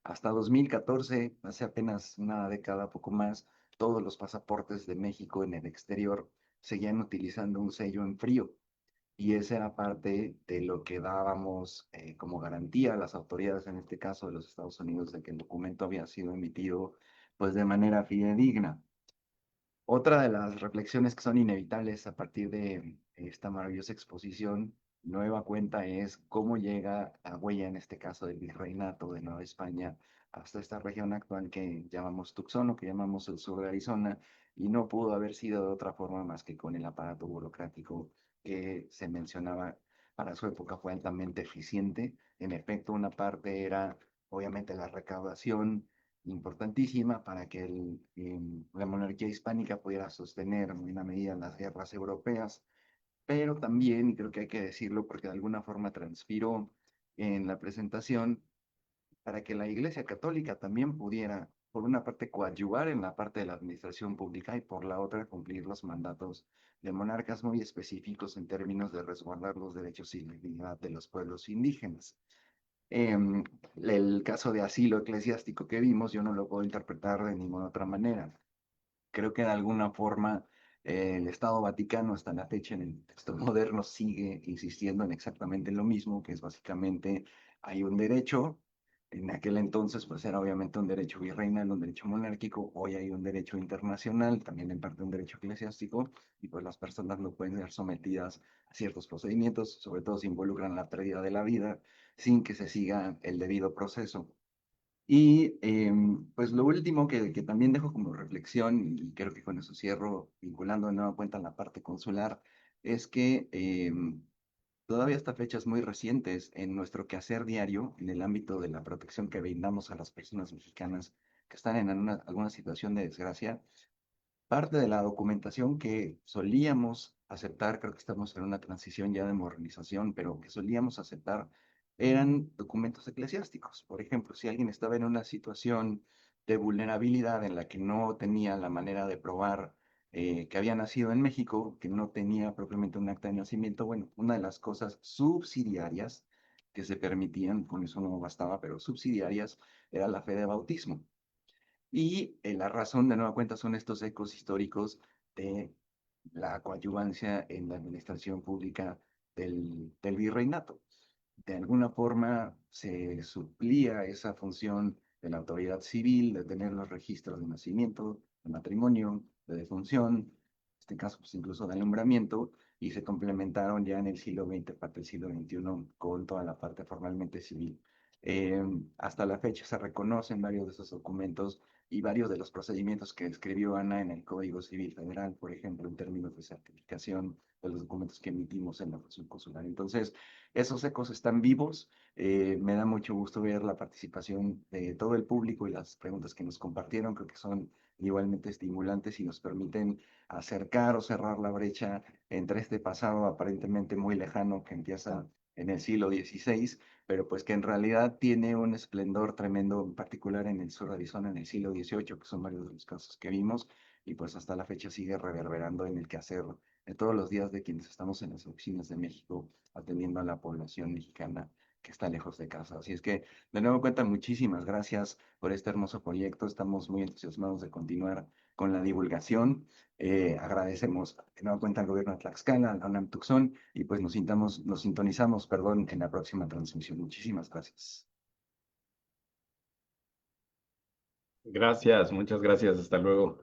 Hasta 2014, hace apenas una década, poco más, todos los pasaportes de México en el exterior seguían utilizando un sello en frío y esa era parte de lo que dábamos como garantía a las autoridades, en este caso de los Estados Unidos, de que el documento había sido emitido pues de manera fidedigna. Otra de las reflexiones que son inevitables a partir de esta maravillosa exposición, nueva cuenta, es cómo llega la huella, en este caso del virreinato de Nueva España, hasta esta región actual que llamamos Tucson o que llamamos el sur de Arizona, y no pudo haber sido de otra forma más que con el aparato burocrático que se mencionaba. Para su época fue altamente eficiente. En efecto, una parte era obviamente la recaudación importantísima para que la monarquía hispánica pudiera sostener en una medida las guerras europeas, pero también, y creo que hay que decirlo porque de alguna forma transpiró en la presentación, para que la Iglesia Católica también pudiera, por una parte, coadyuvar en la parte de la administración pública y por la otra, cumplir los mandatos de monarcas muy específicos en términos de resguardar los derechos y la dignidad de los pueblos indígenas. El caso de asilo eclesiástico que vimos, yo no lo puedo interpretar de ninguna otra manera. Creo que de alguna forma el Estado Vaticano hasta la fecha en el texto moderno sigue insistiendo en exactamente lo mismo, que es básicamente hay un derecho, en aquel entonces pues era obviamente un derecho virreinal, un derecho monárquico, hoy hay un derecho internacional, también en parte un derecho eclesiástico, y pues las personas no pueden ser sometidas a ciertos procedimientos, sobre todo si involucran la pérdida de la vida, sin que se siga el debido proceso. Y pues lo último que también dejo como reflexión, y creo que con eso cierro, vinculando de nueva cuenta la parte consular, es que todavía hasta fechas muy recientes en nuestro quehacer diario, en el ámbito de la protección que brindamos a las personas mexicanas que están en alguna situación de desgracia, parte de la documentación que solíamos aceptar, creo que estamos en una transición ya de modernización, pero que solíamos aceptar eran documentos eclesiásticos. Por ejemplo, si alguien estaba en una situación de vulnerabilidad en la que no tenía la manera de probar que había nacido en México, que no tenía propiamente un acta de nacimiento, bueno, una de las cosas subsidiarias que se permitían, con eso no bastaba, pero subsidiarias, era la fe de bautismo. Y la razón, de nueva cuenta, son estos ecos históricos de la coadyuvancia en la administración pública del virreinato. De alguna forma se suplía esa función de la autoridad civil, de tener los registros de nacimiento, de matrimonio, de defunción, en este caso pues incluso de alumbramiento, y se complementaron ya en el siglo XX, parte del siglo XXI, con toda la parte formalmente civil. Hasta la fecha se reconocen varios de esos documentos y varios de los procedimientos que escribió Ana en el Código Civil Federal, por ejemplo, en términos de certificación de los documentos que emitimos en la función consular. Entonces, esos ecos están vivos. Me da mucho gusto ver la participación de todo el público y las preguntas que nos compartieron. Creo que son igualmente estimulantes y nos permiten acercar o cerrar la brecha entre este pasado aparentemente muy lejano que empieza en el siglo XVI, pero pues que en realidad tiene un esplendor tremendo, en particular en el sur de Arizona en el siglo XVIII, que son varios de los casos que vimos, y pues hasta la fecha sigue reverberando en el quehacer de todos los días de quienes estamos en las oficinas de México atendiendo a la población mexicana que está lejos de casa. Así es que, de nuevo cuenta, muchísimas gracias por este hermoso proyecto. Estamos muy entusiasmados de continuar con la divulgación. Agradecemos de nueva cuenta al gobierno de Tlaxcala, a la UNAM Tucson, y pues nos sintonizamos, perdón, en la próxima transmisión. Muchísimas gracias. Gracias, muchas gracias. Hasta luego.